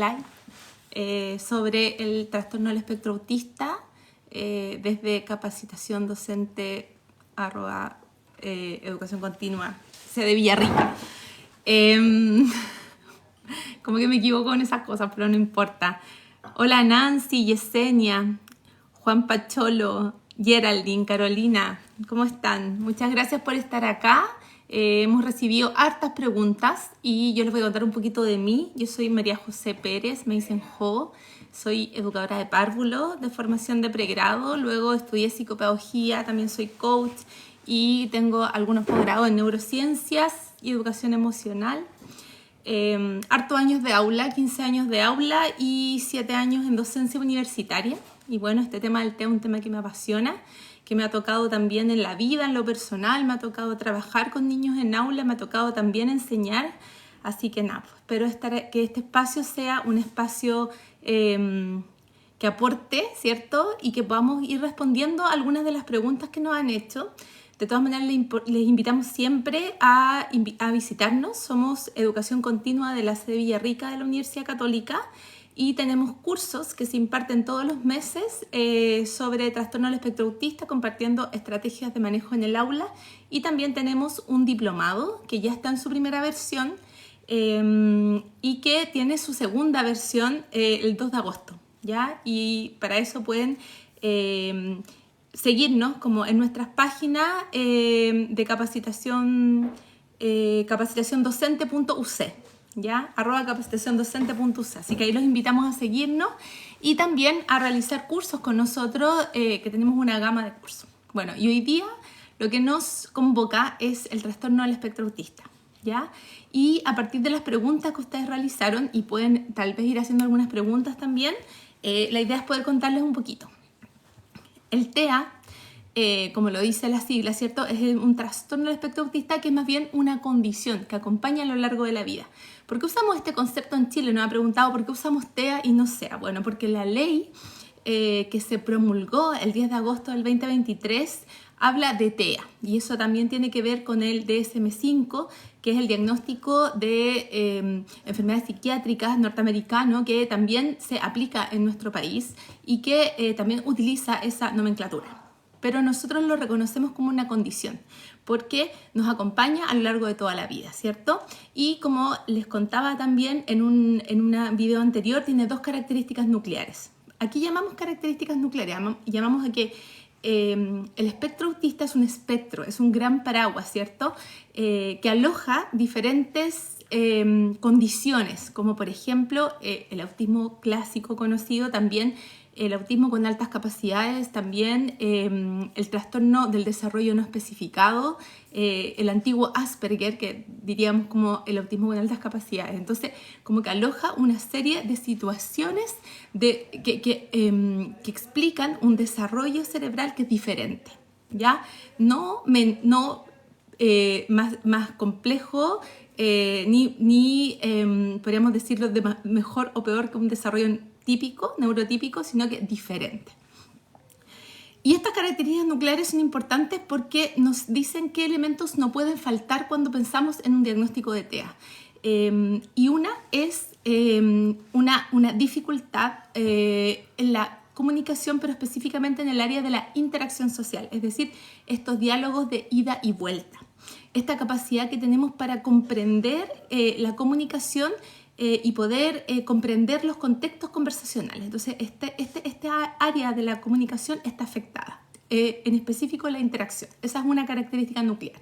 live sobre el trastorno del espectro autista desde capacitación docente educación continua, sede Villarrica. Como que me equivoco en esas cosas, pero no importa. Hola Nancy, Yesenia, Juan Pacholo, Geraldine, Carolina, ¿cómo están? Muchas gracias por estar acá. Hemos recibido hartas preguntas y yo les voy a contar un poquito de mí. Yo soy María José Pérez, me dicen Jo, soy educadora de párvulo de formación de pregrado, luego estudié psicopedagogía, también soy coach y tengo algunos posgrados en neurociencias y educación emocional. Hartos años de aula, 15 años de aula y 7 años en docencia universitaria. Y bueno, este tema del TEA es un tema que me apasiona, que me ha tocado también en la vida, en lo personal, me ha tocado trabajar con niños en aula, me ha tocado también enseñar. Así que nada, espero que este espacio sea un espacio que aporte, ¿cierto? Y que podamos ir respondiendo a algunas de las preguntas que nos han hecho. De todas maneras, les invitamos siempre a visitarnos. Somos Educación Continua de la sede Villarrica de la Universidad Católica y tenemos cursos que se imparten todos los meses sobre trastorno del espectro autista, compartiendo estrategias de manejo en el aula. Y también tenemos un diplomado que ya está en su primera versión y que tiene su segunda versión el 2 de agosto. ¿Ya? Y para eso pueden seguirnos como en nuestras páginas de capacitación capacitaciondocente.uc, ¿ya? @capacitaciondocente.uc. Así que ahí los invitamos a seguirnos y también a realizar cursos con nosotros, que tenemos una gama de cursos. Bueno, y hoy día lo que nos convoca es el trastorno del espectro autista, ¿ya? Y a partir de las preguntas que ustedes realizaron, y pueden tal vez ir haciendo algunas preguntas también, la idea es poder contarles un poquito. El TEA, como lo dice la sigla, ¿cierto? Es un trastorno del espectro autista que es más bien una condición que acompaña a lo largo de la vida. ¿Por qué usamos este concepto en Chile? Nos ha preguntado por qué usamos TEA y no SEA. Bueno, porque la ley que se promulgó el 10 de agosto del 2023 habla de TEA y eso también tiene que ver con el DSM-5, que es el diagnóstico de enfermedades psiquiátricas norteamericano, que también se aplica en nuestro país y que también utiliza esa nomenclatura. Pero nosotros lo reconocemos como una condición porque nos acompaña a lo largo de toda la vida, ¿cierto? Y como les contaba también en un video anterior, tiene dos características nucleares. Aquí llamamos características nucleares, llamamos a que el espectro autista es un espectro, es un gran paraguas, ¿cierto? Que aloja diferentes condiciones, como por ejemplo el autismo clásico conocido, también el autismo con altas capacidades, también el trastorno del desarrollo no especificado, el antiguo Asperger, que diríamos como el autismo con altas capacidades. Entonces, como que aloja una serie de situaciones que explican un desarrollo cerebral que es diferente, ¿ya? No más complejo, ni podríamos decirlo de mejor o peor que un desarrollo típico, neurotípico, sino que diferente. Y estas características nucleares son importantes porque nos dicen qué elementos no pueden faltar cuando pensamos en un diagnóstico de TEA. Y una es una dificultad en la comunicación, pero específicamente en el área de la interacción social, es decir, estos diálogos de ida y vuelta. Esta capacidad que tenemos para comprender la comunicación y poder comprender los contextos conversacionales. Entonces, esta área de la comunicación está afectada, en específico la interacción. Esa es una característica nuclear.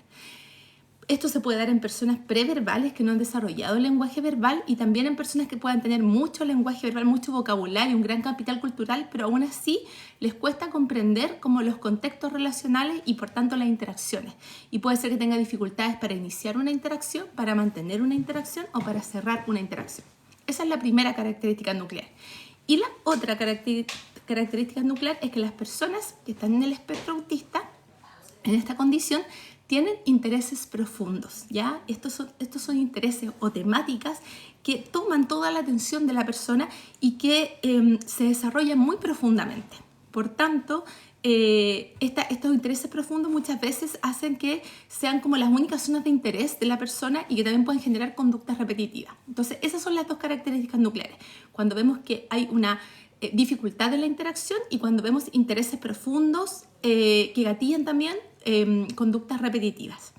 Esto se puede dar en personas preverbales que no han desarrollado el lenguaje verbal y también en personas que puedan tener mucho lenguaje verbal, mucho vocabulario, un gran capital cultural, pero aún así les cuesta comprender como los contextos relacionales y por tanto las interacciones. Y puede ser que tenga dificultades para iniciar una interacción, para mantener una interacción o para cerrar una interacción. Esa es la primera característica nuclear. Y la otra característica nuclear es que las personas que están en el espectro autista, en esta condición, tienen intereses profundos, ¿ya? Estos son intereses o temáticas que toman toda la atención de la persona y que se desarrollan muy profundamente. Por tanto, estos intereses profundos muchas veces hacen que sean como las únicas zonas de interés de la persona y que también pueden generar conductas repetitivas. Entonces, esas son las dos características nucleares. Cuando vemos que hay una dificultad en la interacción y cuando vemos intereses profundos que gatillan también conductas repetitivas.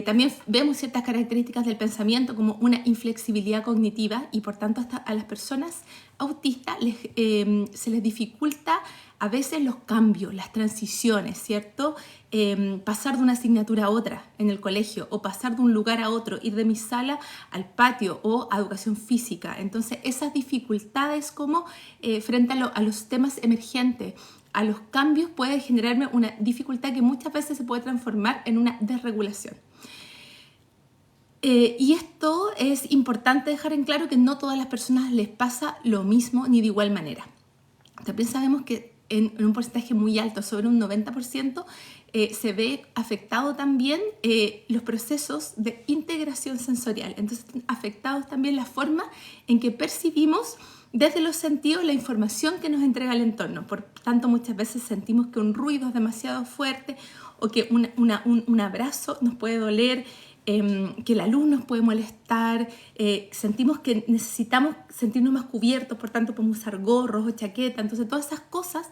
También vemos ciertas características del pensamiento como una inflexibilidad cognitiva y por tanto hasta a las personas autistas se les dificulta a veces los cambios, las transiciones, ¿cierto? Pasar de una asignatura a otra en el colegio o pasar de un lugar a otro, ir de mi sala al patio o a educación física. Entonces esas dificultades como frente a los temas emergentes, a los cambios, puede generarme una dificultad que muchas veces se puede transformar en una desregulación. Y esto es importante dejar en claro que no todas las personas les pasa lo mismo ni de igual manera. También sabemos que en un porcentaje muy alto, sobre un 90%, se ve afectado también los procesos de integración sensorial. Entonces, afectados también la forma en que percibimos desde los sentidos la información que nos entrega el entorno. Por tanto, muchas veces sentimos que un ruido es demasiado fuerte o que un abrazo nos puede doler, que la luz nos puede molestar, sentimos que necesitamos sentirnos más cubiertos, por tanto podemos usar gorros o chaquetas. Entonces todas esas cosas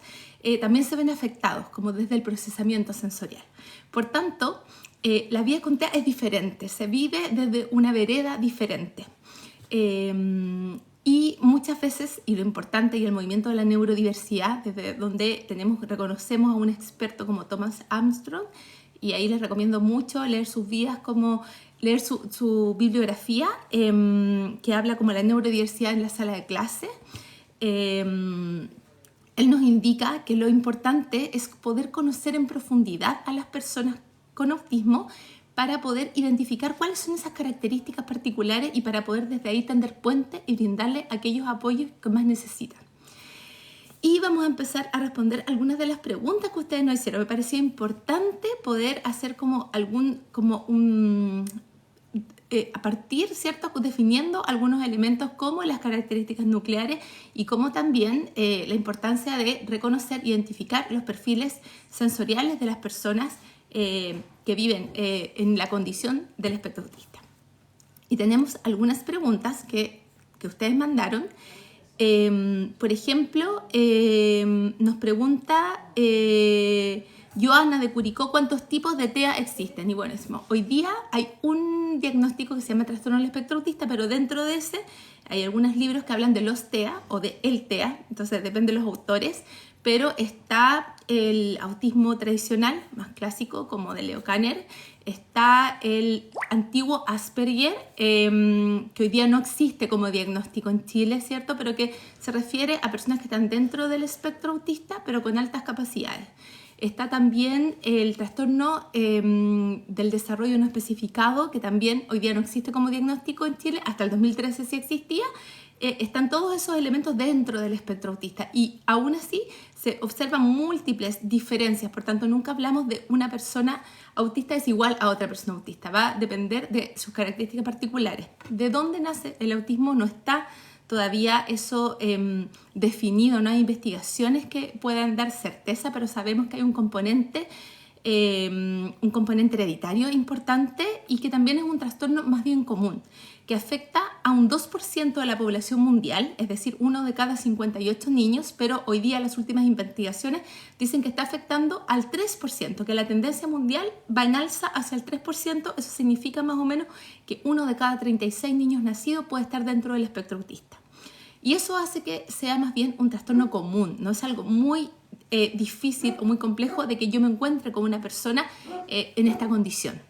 también se ven afectados como desde el procesamiento sensorial. Por tanto, la vida con TEA es diferente, se vive desde una vereda diferente. Y muchas veces, y lo importante y el movimiento de la neurodiversidad, desde donde reconocemos a un experto como Thomas Armstrong, y ahí les recomiendo mucho leer sus vidas, como leer su bibliografía, que habla como la neurodiversidad en la sala de clase. Él nos indica que lo importante es poder conocer en profundidad a las personas con autismo para poder identificar cuáles son esas características particulares y para poder desde ahí tender puentes y brindarle aquellos apoyos que más necesitan. Y vamos a empezar a responder algunas de las preguntas que ustedes nos hicieron. Me parecía importante poder hacer a partir, ¿cierto? Definiendo algunos elementos como las características nucleares y como también la importancia de reconocer, identificar los perfiles sensoriales de las personas que viven en la condición del espectro autista. Y tenemos algunas preguntas que ustedes mandaron. Por ejemplo, nos pregunta Joana de Curicó, ¿cuántos tipos de TEA existen? Y bueno, hoy día hay un diagnóstico que se llama trastorno del espectro autista, pero dentro de ese hay algunos libros que hablan de los TEA o de el TEA, entonces depende de los autores, pero está el autismo tradicional, más clásico, como de Leo Kanner, está el antiguo Asperger, que hoy día no existe como diagnóstico en Chile, ¿cierto? Pero que se refiere a personas que están dentro del espectro autista, pero con altas capacidades. Está también el trastorno del desarrollo no especificado, que también hoy día no existe como diagnóstico en Chile, hasta el 2013 sí existía. Están todos esos elementos dentro del espectro autista y aún así se observan múltiples diferencias, por tanto nunca hablamos de una persona autista es igual a otra persona autista, va a depender de sus características particulares. ¿De dónde nace el autismo? No está todavía eso definido, no hay investigaciones que puedan dar certeza, pero sabemos que hay un componente hereditario importante y que también es un trastorno más bien común, que afecta a un 2% de la población mundial, es decir, 1 de cada 58 niños, pero hoy día las últimas investigaciones dicen que está afectando al 3%, que la tendencia mundial va en alza hacia el 3%, eso significa más o menos que 1 de cada 36 niños nacidos puede estar dentro del espectro autista. Y eso hace que sea más bien un trastorno común, no es algo muy difícil o muy complejo de que yo me encuentre con una persona en esta condición.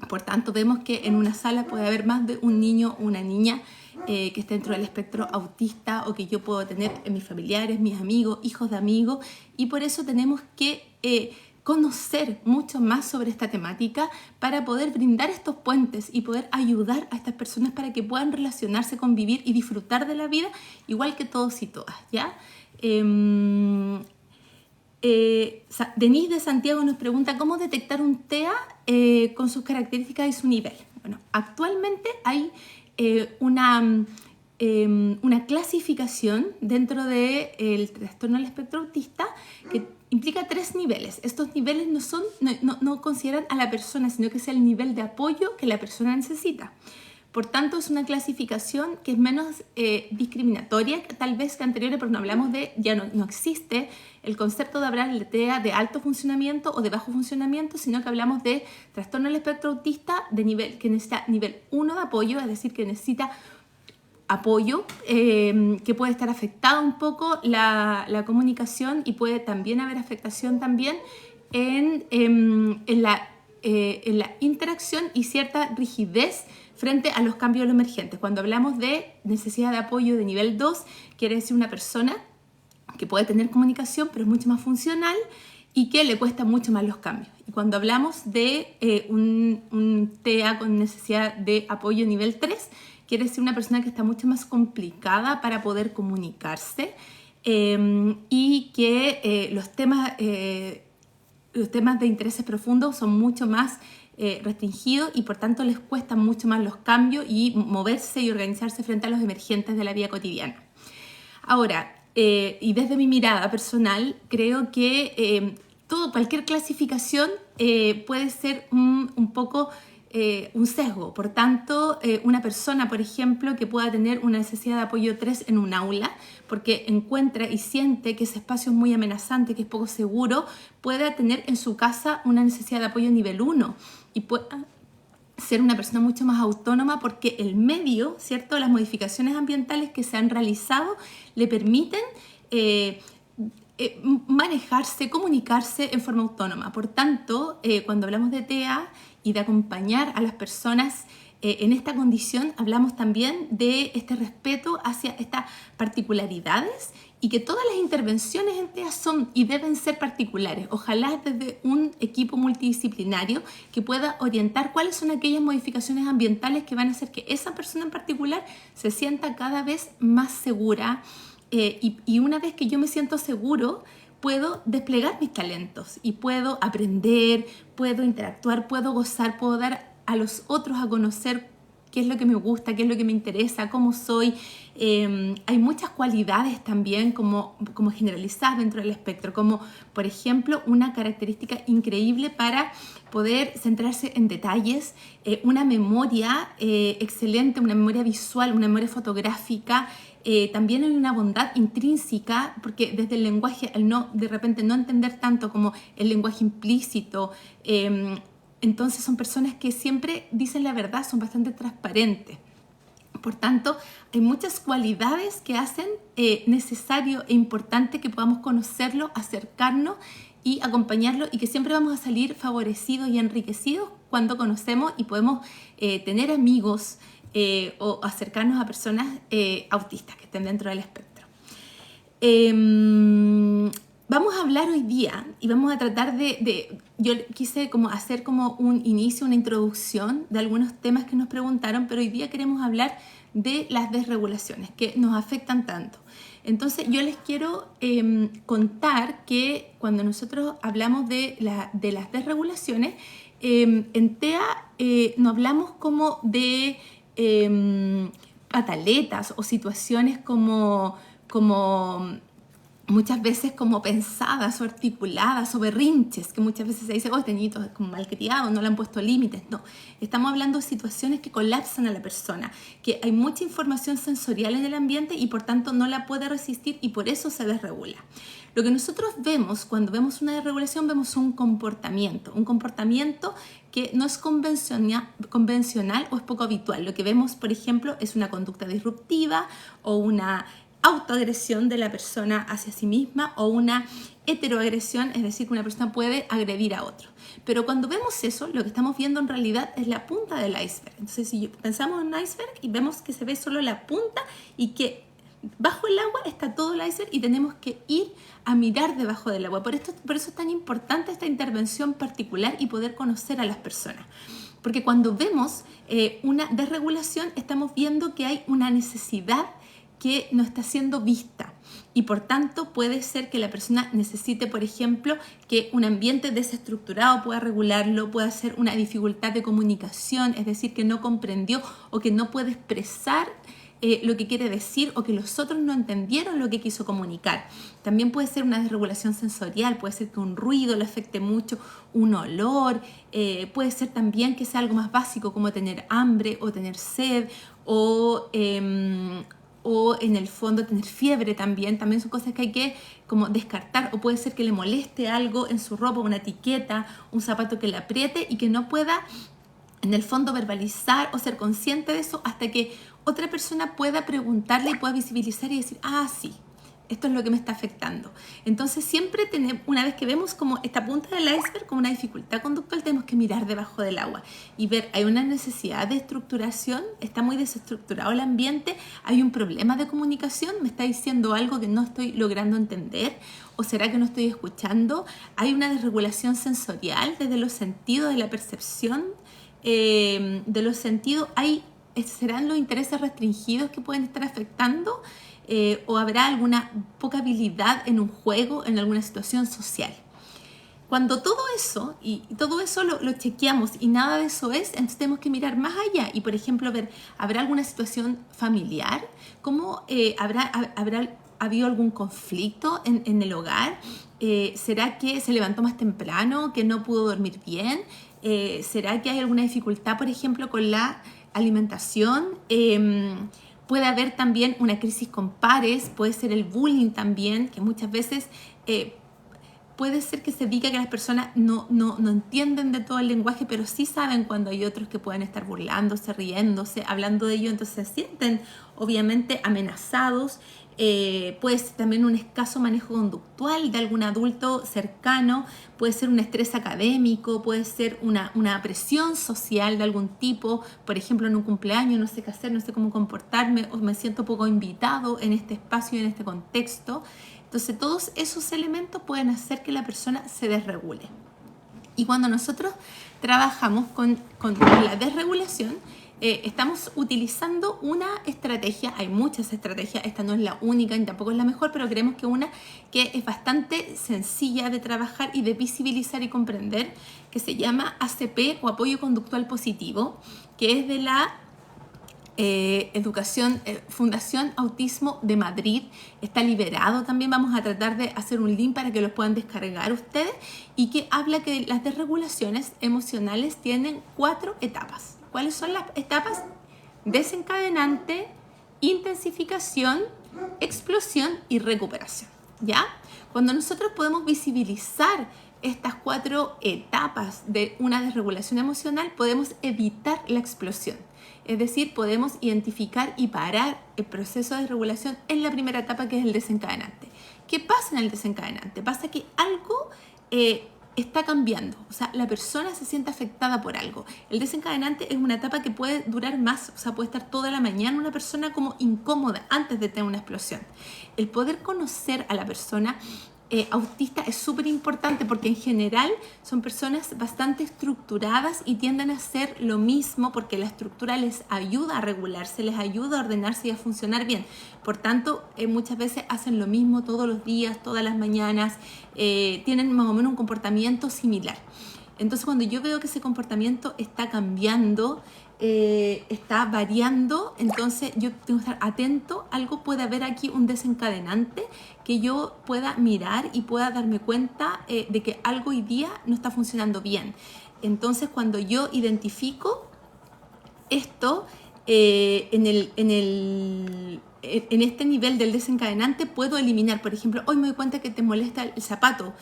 Por tanto, vemos que en una sala puede haber más de un niño o una niña que esté dentro del espectro autista o que yo puedo tener en mis familiares, mis amigos, hijos de amigos, y por eso tenemos que conocer mucho más sobre esta temática para poder brindar estos puentes y poder ayudar a estas personas para que puedan relacionarse, convivir y disfrutar de la vida igual que todos y todas, ¿ya? Denise de Santiago nos pregunta ¿cómo detectar un TEA con sus características y su nivel? Bueno, actualmente hay una clasificación dentro del trastorno del espectro autista que implica 3 niveles. Estos niveles no consideran a la persona, sino que es el nivel de apoyo que la persona necesita. Por tanto, es una clasificación que es menos discriminatoria que tal vez que anteriores, porque no hablamos de, ya no existe el concepto de hablar de TEA de alto funcionamiento o de bajo funcionamiento, sino que hablamos de trastorno del espectro autista de nivel, que necesita nivel 1 de apoyo, es decir, que necesita apoyo, que puede estar afectada un poco la comunicación y puede también haber afectación también en la interacción y cierta rigidez frente a los cambios emergentes. Cuando hablamos de necesidad de apoyo de nivel 2, quiere decir una persona que puede tener comunicación, pero es mucho más funcional y que le cuesta mucho más los cambios. Y cuando hablamos de un TEA con necesidad de apoyo nivel 3, quiere decir una persona que está mucho más complicada para poder comunicarse y que los temas de intereses profundos son mucho más restringidos y por tanto les cuesta mucho más los cambios y moverse y organizarse frente a los emergentes de la vida cotidiana. Ahora, y desde mi mirada personal, creo que cualquier clasificación puede ser un poco un sesgo. Por tanto, una persona, por ejemplo, que pueda tener una necesidad de apoyo 3 en un aula, porque encuentra y siente que ese espacio es muy amenazante, que es poco seguro, pueda tener en su casa una necesidad de apoyo nivel 1 y pueda ser una persona mucho más autónoma porque el medio, ¿cierto? Las modificaciones ambientales que se han realizado le permiten manejarse, comunicarse en forma autónoma. Por tanto, cuando hablamos de TEA y de acompañar a las personas en esta condición, hablamos también de este respeto hacia estas particularidades y que todas las intervenciones en TEA son y deben ser particulares. Ojalá desde un equipo multidisciplinario que pueda orientar cuáles son aquellas modificaciones ambientales que van a hacer que esa persona en particular se sienta cada vez más segura. Y una vez que yo me siento seguro, puedo desplegar mis talentos y puedo aprender, puedo interactuar, puedo gozar, puedo dar a los otros a conocer qué es lo que me gusta, qué es lo que me interesa, cómo soy. Hay muchas cualidades también como generalizadas dentro del espectro, como por ejemplo una característica increíble para poder centrarse en detalles, una memoria excelente, una memoria visual, una memoria fotográfica. También hay una bondad intrínseca, porque desde el lenguaje, al de repente no entender tanto como el lenguaje implícito, entonces son personas que siempre dicen la verdad, son bastante transparentes. Por tanto, hay muchas cualidades que hacen necesario e importante que podamos conocerlo, acercarnos y acompañarlo, y que siempre vamos a salir favorecidos y enriquecidos cuando conocemos y podemos tener amigos o acercarnos a personas autistas que estén dentro del espectro. Vamos a hablar hoy día y vamos a tratar yo quise hacer como un inicio, una introducción de algunos temas que nos preguntaron, pero hoy día queremos hablar de las desregulaciones que nos afectan tanto. Entonces yo les quiero contar que cuando nosotros hablamos de las desregulaciones, en TEA no hablamos como de pataletas o situaciones como muchas veces como pensadas o articuladas o berrinches, que muchas veces se dice, este niñito es como malcriado, no le han puesto límites. No, estamos hablando de situaciones que colapsan a la persona, que hay mucha información sensorial en el ambiente y por tanto no la puede resistir y por eso se desregula. Lo que nosotros vemos cuando vemos una desregulación, vemos un comportamiento que no es convencional o es poco habitual. Lo que vemos, por ejemplo, es una conducta disruptiva o una autoagresión de la persona hacia sí misma o una heteroagresión, es decir, que una persona puede agredir a otro. Pero cuando vemos eso, lo que estamos viendo en realidad es la punta del iceberg. Entonces, si pensamos en un iceberg y vemos que se ve solo la punta y que bajo el agua está todo el iceberg y tenemos que ir a mirar debajo del agua. Por eso es tan importante esta intervención particular y poder conocer a las personas. Porque cuando vemos una desregulación, estamos viendo que hay una necesidad que no está siendo vista y por tanto puede ser que la persona necesite, por ejemplo, que un ambiente desestructurado pueda regularlo, pueda ser una dificultad de comunicación, es decir, que no comprendió o que no puede expresar lo que quiere decir o que los otros no entendieron lo que quiso comunicar. También puede ser una desregulación sensorial, puede ser que un ruido le afecte mucho, un olor, puede ser también que sea algo más básico como tener hambre o tener sed o en el fondo tener fiebre también son cosas que hay que como descartar, o puede ser que le moleste algo en su ropa, una etiqueta, un zapato que le apriete y que no pueda en el fondo verbalizar o ser consciente de eso hasta que otra persona pueda preguntarle y pueda visibilizar y decir, ah, sí, esto es lo que me está afectando. Entonces siempre tenemos, una vez que vemos como esta punta del iceberg, como una dificultad conductual, tenemos que mirar debajo del agua y ver, hay una necesidad de estructuración, está muy desestructurado el ambiente, hay un problema de comunicación, me está diciendo algo que no estoy logrando entender, o será que no estoy escuchando, hay una desregulación sensorial desde los sentidos, de la percepción, de los sentidos, serán los intereses restringidos que pueden estar afectando, o habrá alguna poca habilidad en un juego, en alguna situación social. Cuando todo eso, y todo eso lo chequeamos y nada de eso es, entonces tenemos que mirar más allá y, por ejemplo, ver, ¿habrá alguna situación familiar? ¿Cómo habrá habido algún conflicto en el hogar? ¿Será que se levantó más temprano, que no pudo dormir bien? ¿Será que hay alguna dificultad, por ejemplo, con la alimentación? Puede haber también una crisis con pares, puede ser el bullying también, que muchas veces puede ser que se diga que las personas no entienden de todo el lenguaje, pero sí saben cuando hay otros que pueden estar burlándose, riéndose, hablando de ello, entonces se sienten obviamente amenazados. Puede ser también un escaso manejo conductual de algún adulto cercano, puede ser un estrés académico, puede ser una presión social de algún tipo, por ejemplo en un cumpleaños no sé qué hacer, no sé cómo comportarme o me siento poco invitado en este espacio y en este contexto. Entonces todos esos elementos pueden hacer que la persona se desregule. Y cuando nosotros trabajamos con la desregulación, estamos utilizando una estrategia, hay muchas estrategias, esta no es la única ni tampoco es la mejor, pero creemos que una que es bastante sencilla de trabajar y de visibilizar y comprender, que se llama ACP o Apoyo Conductual Positivo, que es de la Fundación Autismo de Madrid. Está liberado también, vamos a tratar de hacer un link para que los puedan descargar ustedes, y que habla que las desregulaciones emocionales tienen 4 etapas. ¿Cuáles son las etapas? Desencadenante, intensificación, explosión y recuperación, ¿ya? Cuando nosotros podemos visibilizar estas 4 etapas de una desregulación emocional, podemos evitar la explosión. Es decir, podemos identificar y parar el proceso de desregulación en la primera etapa, que es el desencadenante. ¿Qué pasa en el desencadenante? Pasa que algo está cambiando, o sea, la persona se siente afectada por algo. El desencadenante es una etapa que puede durar más, o sea, puede estar toda la mañana una persona como incómoda antes de tener una explosión. El poder conocer a la persona autista es súper importante, porque en general son personas bastante estructuradas y tienden a hacer lo mismo porque la estructura les ayuda a regularse, les ayuda a ordenarse y a funcionar bien. Por tanto, muchas veces hacen lo mismo todos los días, todas las mañanas, tienen más o menos un comportamiento similar. Entonces, cuando yo veo que ese comportamiento está cambiando, está variando, entonces yo tengo que estar atento. Algo puede haber aquí, un desencadenante que yo pueda mirar y pueda darme cuenta de que algo hoy día no está funcionando bien. Entonces, cuando yo identifico esto en este nivel del desencadenante, puedo eliminar. Por ejemplo, hoy me doy cuenta que te molesta el zapato,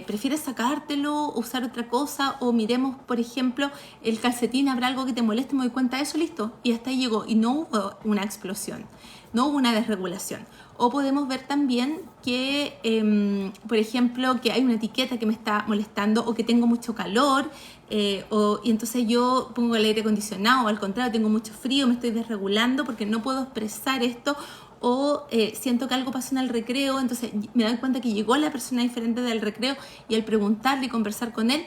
prefieres sacártelo, usar otra cosa, o miremos, por ejemplo, el calcetín, habrá algo que te moleste, me doy cuenta de eso, listo, y hasta ahí llegó, y no hubo una explosión, no hubo una desregulación. O podemos ver también que, por ejemplo, que hay una etiqueta que me está molestando, o que tengo mucho calor, y entonces yo pongo el aire acondicionado, o al contrario, tengo mucho frío, me estoy desregulando porque no puedo expresar esto, o siento que algo pasó en el recreo, entonces me doy cuenta que llegó la persona diferente del recreo, y al preguntarle y conversar con él,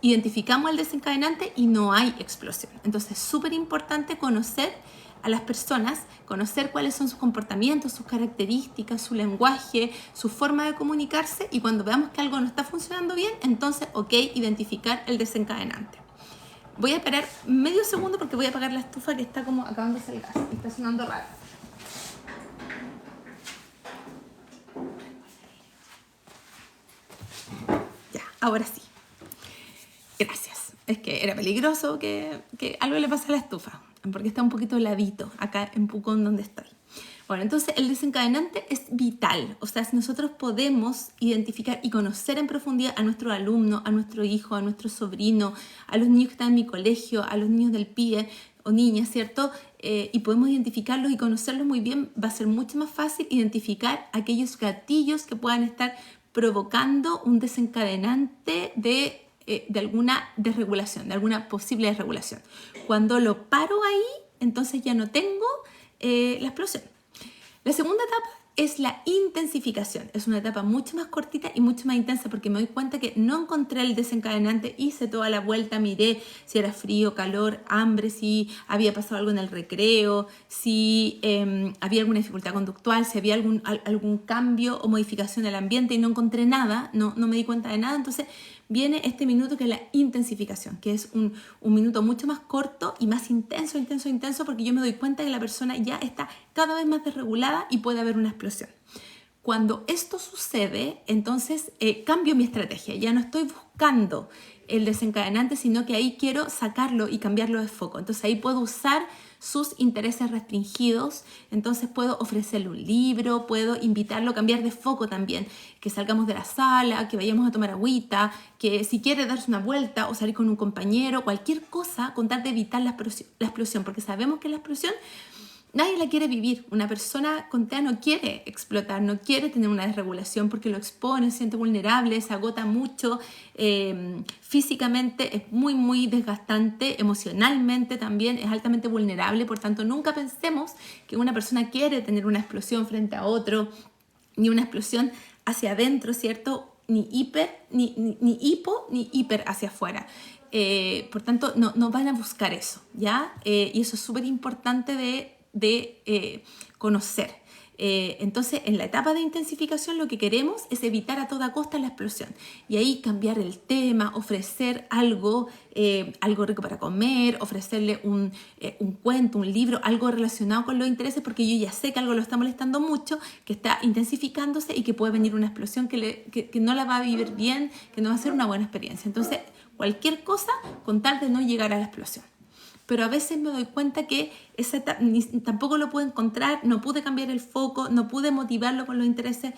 identificamos el desencadenante y no hay explosión. Entonces es súper importante conocer a las personas, conocer cuáles son sus comportamientos, sus características, su lenguaje, su forma de comunicarse, y cuando veamos que algo no está funcionando bien, entonces, ok, identificar el desencadenante. Voy a esperar medio segundo porque voy a apagar la estufa, que está como acabándose el gas, está sonando raro. ahora sí. Gracias. Es que era peligroso que algo le pase a la estufa, porque está un poquito heladito acá en Pucón donde estoy. Bueno, entonces el desencadenante es vital. O sea, si nosotros podemos identificar y conocer en profundidad a nuestro alumno, a nuestro hijo, a nuestro sobrino, a los niños que están en mi colegio, a los niños del PIE o niñas, ¿cierto? Y podemos identificarlos y conocerlos muy bien, va a ser mucho más fácil identificar aquellos gatillos que puedan estar provocando un desencadenante de alguna desregulación, de alguna posible desregulación. Cuando lo paro ahí, entonces ya no tengo la explosión. La segunda etapa es la intensificación. Es una etapa mucho más cortita y mucho más intensa porque me doy cuenta que no encontré el desencadenante, hice toda la vuelta, miré si era frío, calor, hambre, si había pasado algo en el recreo, si había alguna dificultad conductual, si había algún cambio o modificación del ambiente y no encontré nada, no me di cuenta de nada. Entonces viene este minuto que es la intensificación, que es un minuto mucho más corto y más intenso, porque yo me doy cuenta que la persona ya está cada vez más desregulada y puede haber una explosión. Cuando esto sucede, entonces cambio mi estrategia. Ya no estoy buscando el desencadenante, sino que ahí quiero sacarlo y cambiarlo de foco. Entonces ahí puedo usar sus intereses restringidos, entonces puedo ofrecerle un libro, puedo invitarlo a cambiar de foco también, que salgamos de la sala, que vayamos a tomar agüita, que si quiere darse una vuelta o salir con un compañero, cualquier cosa con tal de evitar la explosión, porque sabemos que la explosión nadie la quiere vivir. Una persona con TEA no quiere explotar, no quiere tener una desregulación porque lo expone, se siente vulnerable, se agota mucho, físicamente es muy, muy desgastante, emocionalmente también es altamente vulnerable. Por tanto, nunca pensemos que una persona quiere tener una explosión frente a otro, ni una explosión hacia adentro, ¿cierto? Ni hiper, ni hipo, ni hiper hacia afuera. Por tanto, no van a buscar eso, ¿ya? Y eso es súper importante de conocer. Entonces, en la etapa de intensificación lo que queremos es evitar a toda costa la explosión. Y ahí cambiar el tema, ofrecer algo rico para comer, ofrecerle un cuento, un libro, algo relacionado con los intereses, porque yo ya sé que algo lo está molestando mucho, que está intensificándose y que puede venir una explosión que no la va a vivir bien, que no va a ser una buena experiencia. Entonces, cualquier cosa con tal de no llegar a la explosión. Pero a veces me doy cuenta que tampoco lo pude encontrar, no pude cambiar el foco, no pude motivarlo con los intereses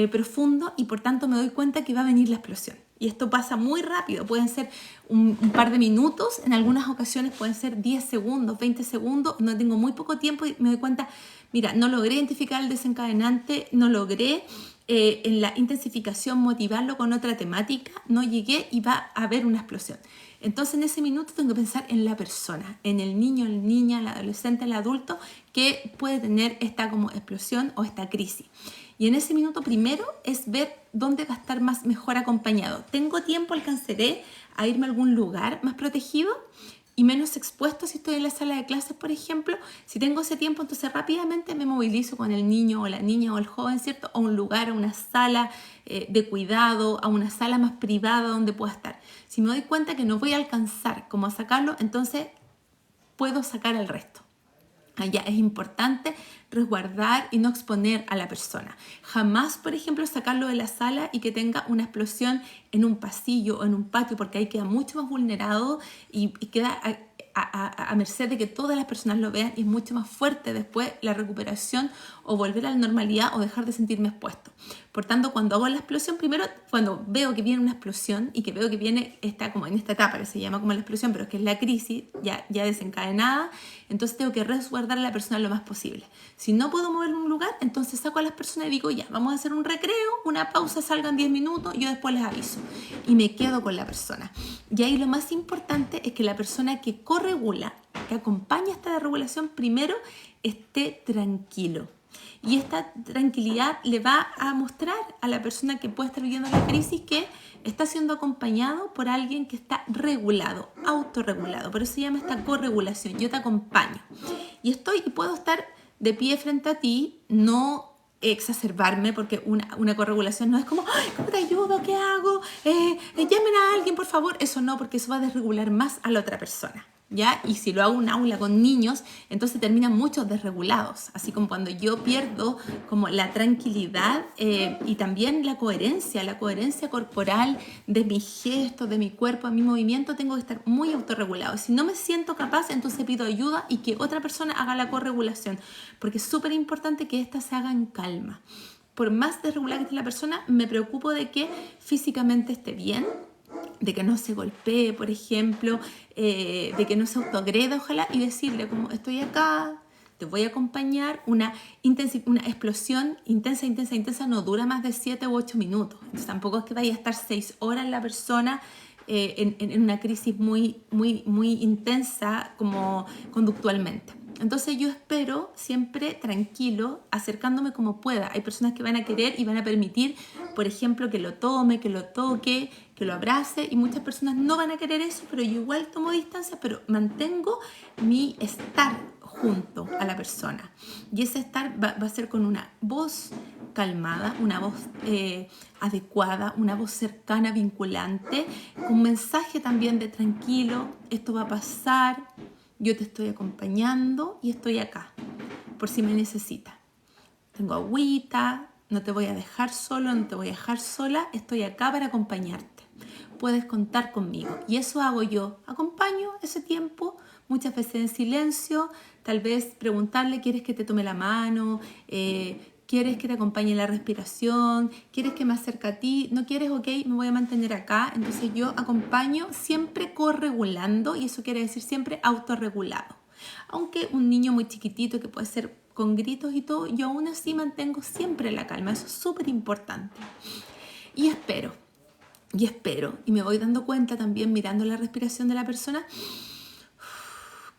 profundos y por tanto me doy cuenta que va a venir la explosión. Y esto pasa muy rápido, pueden ser un par de minutos, en algunas ocasiones pueden ser 10 segundos, 20 segundos, no tengo muy poco tiempo y me doy cuenta, mira, no logré identificar el desencadenante, no logré en la intensificación motivarlo con otra temática, no llegué y va a haber una explosión. Entonces en ese minuto tengo que pensar en la persona, en el niño, la niña, el adolescente, el adulto que puede tener esta como explosión o esta crisis. Y en ese minuto primero es ver dónde va a estar mejor acompañado. ¿Tengo tiempo? ¿Alcanzaré a irme a algún lugar más protegido y menos expuesto si estoy en la sala de clases, por ejemplo? Si tengo ese tiempo, entonces rápidamente me movilizo con el niño o la niña o el joven, ¿cierto? A un lugar, a una sala de cuidado, a una sala más privada donde pueda estar. Si me doy cuenta que no voy a alcanzar cómo sacarlo, entonces puedo sacar el resto. Allá es importante resguardar y no exponer a la persona. Jamás, por ejemplo, sacarlo de la sala y que tenga una explosión en un pasillo o en un patio, porque ahí queda mucho más vulnerado y queda a merced de que todas las personas lo vean y es mucho más fuerte después la recuperación o volver a la normalidad o dejar de sentirme expuesto. Por tanto, cuando hago la explosión, primero cuando veo que viene una explosión y que veo que viene como en esta etapa que se llama como la explosión, pero que es la crisis ya desencadenada, entonces tengo que resguardar a la persona lo más posible. Si no puedo mover un lugar, entonces saco a las personas y digo ya, vamos a hacer un recreo, una pausa, salgan 10 minutos, yo después les aviso y me quedo con la persona. Y ahí lo más importante es que la persona que corregula, que acompaña esta desregulación, primero esté tranquilo. Y esta tranquilidad le va a mostrar a la persona que puede estar viviendo la crisis que está siendo acompañado por alguien que está regulado, autorregulado. Por eso se llama esta corregulación. Yo te acompaño. Y puedo estar de pie frente a ti, no exacerbarme, porque una corregulación no es como, ay, ¿cómo te ayudo? ¿Qué hago? Llamen a alguien, por favor. Eso no, porque eso va a desregular más a la otra persona. ¿ya? Y si lo hago en un aula con niños, entonces terminan muchos desregulados, así como cuando yo pierdo como la tranquilidad y también la coherencia corporal de mis gestos, de mi cuerpo, de mi movimiento, tengo que estar muy autorregulado. Si no me siento capaz, entonces pido ayuda y que otra persona haga la corregulación, porque es súper importante que esta se haga en calma. Por más desregulada que esté la persona, me preocupo de que físicamente esté bien, de que no se golpee, por ejemplo, de que no se autoagreda, ojalá, y decirle como estoy acá, te voy a acompañar. Una explosión intensa no dura más de 7 u 8 minutos. Entonces tampoco es que vaya a estar 6 horas la persona en una crisis muy intensa como conductualmente. Entonces yo espero siempre tranquilo, acercándome como pueda. Hay personas que van a querer y van a permitir, por ejemplo, que lo tome, que lo toque, que lo abrace, y muchas personas no van a querer eso, pero yo igual tomo distancia, pero mantengo mi estar junto a la persona. Y ese estar va a ser con una voz calmada, una voz adecuada, una voz cercana, vinculante, con un mensaje también de tranquilo, esto va a pasar, yo te estoy acompañando y estoy acá, por si me necesitas. Tengo agüita, no te voy a dejar solo, no te voy a dejar sola, estoy acá para acompañarte. Puedes contar conmigo. Y eso hago yo. Acompaño ese tiempo, muchas veces en silencio, tal vez preguntarle, ¿quieres que te tome la mano? ¿Quieres que te acompañe en la respiración? ¿Quieres que me acerque a ti? ¿No quieres? Ok, me voy a mantener acá. Entonces yo acompaño siempre corregulando, y eso quiere decir siempre autorregulado. Aunque un niño muy chiquitito que puede ser con gritos y todo, yo aún así mantengo siempre la calma. Eso es súper importante. Y espero, y me voy dando cuenta también mirando la respiración de la persona,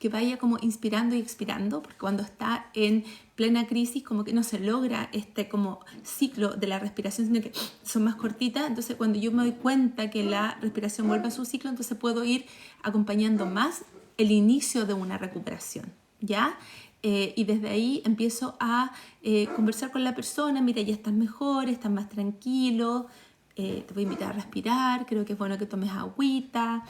que vaya como inspirando y expirando, porque cuando está en plena crisis como que no se logra este como ciclo de la respiración, sino que son más cortitas. Entonces cuando yo me doy cuenta que la respiración vuelve a su ciclo, entonces puedo ir acompañando más el inicio de una recuperación, ¿ya? Y desde ahí empiezo a conversar con la persona, mira, ya estás mejor, estás más tranquilo, te voy a invitar a respirar, creo que es bueno que tomes agüita.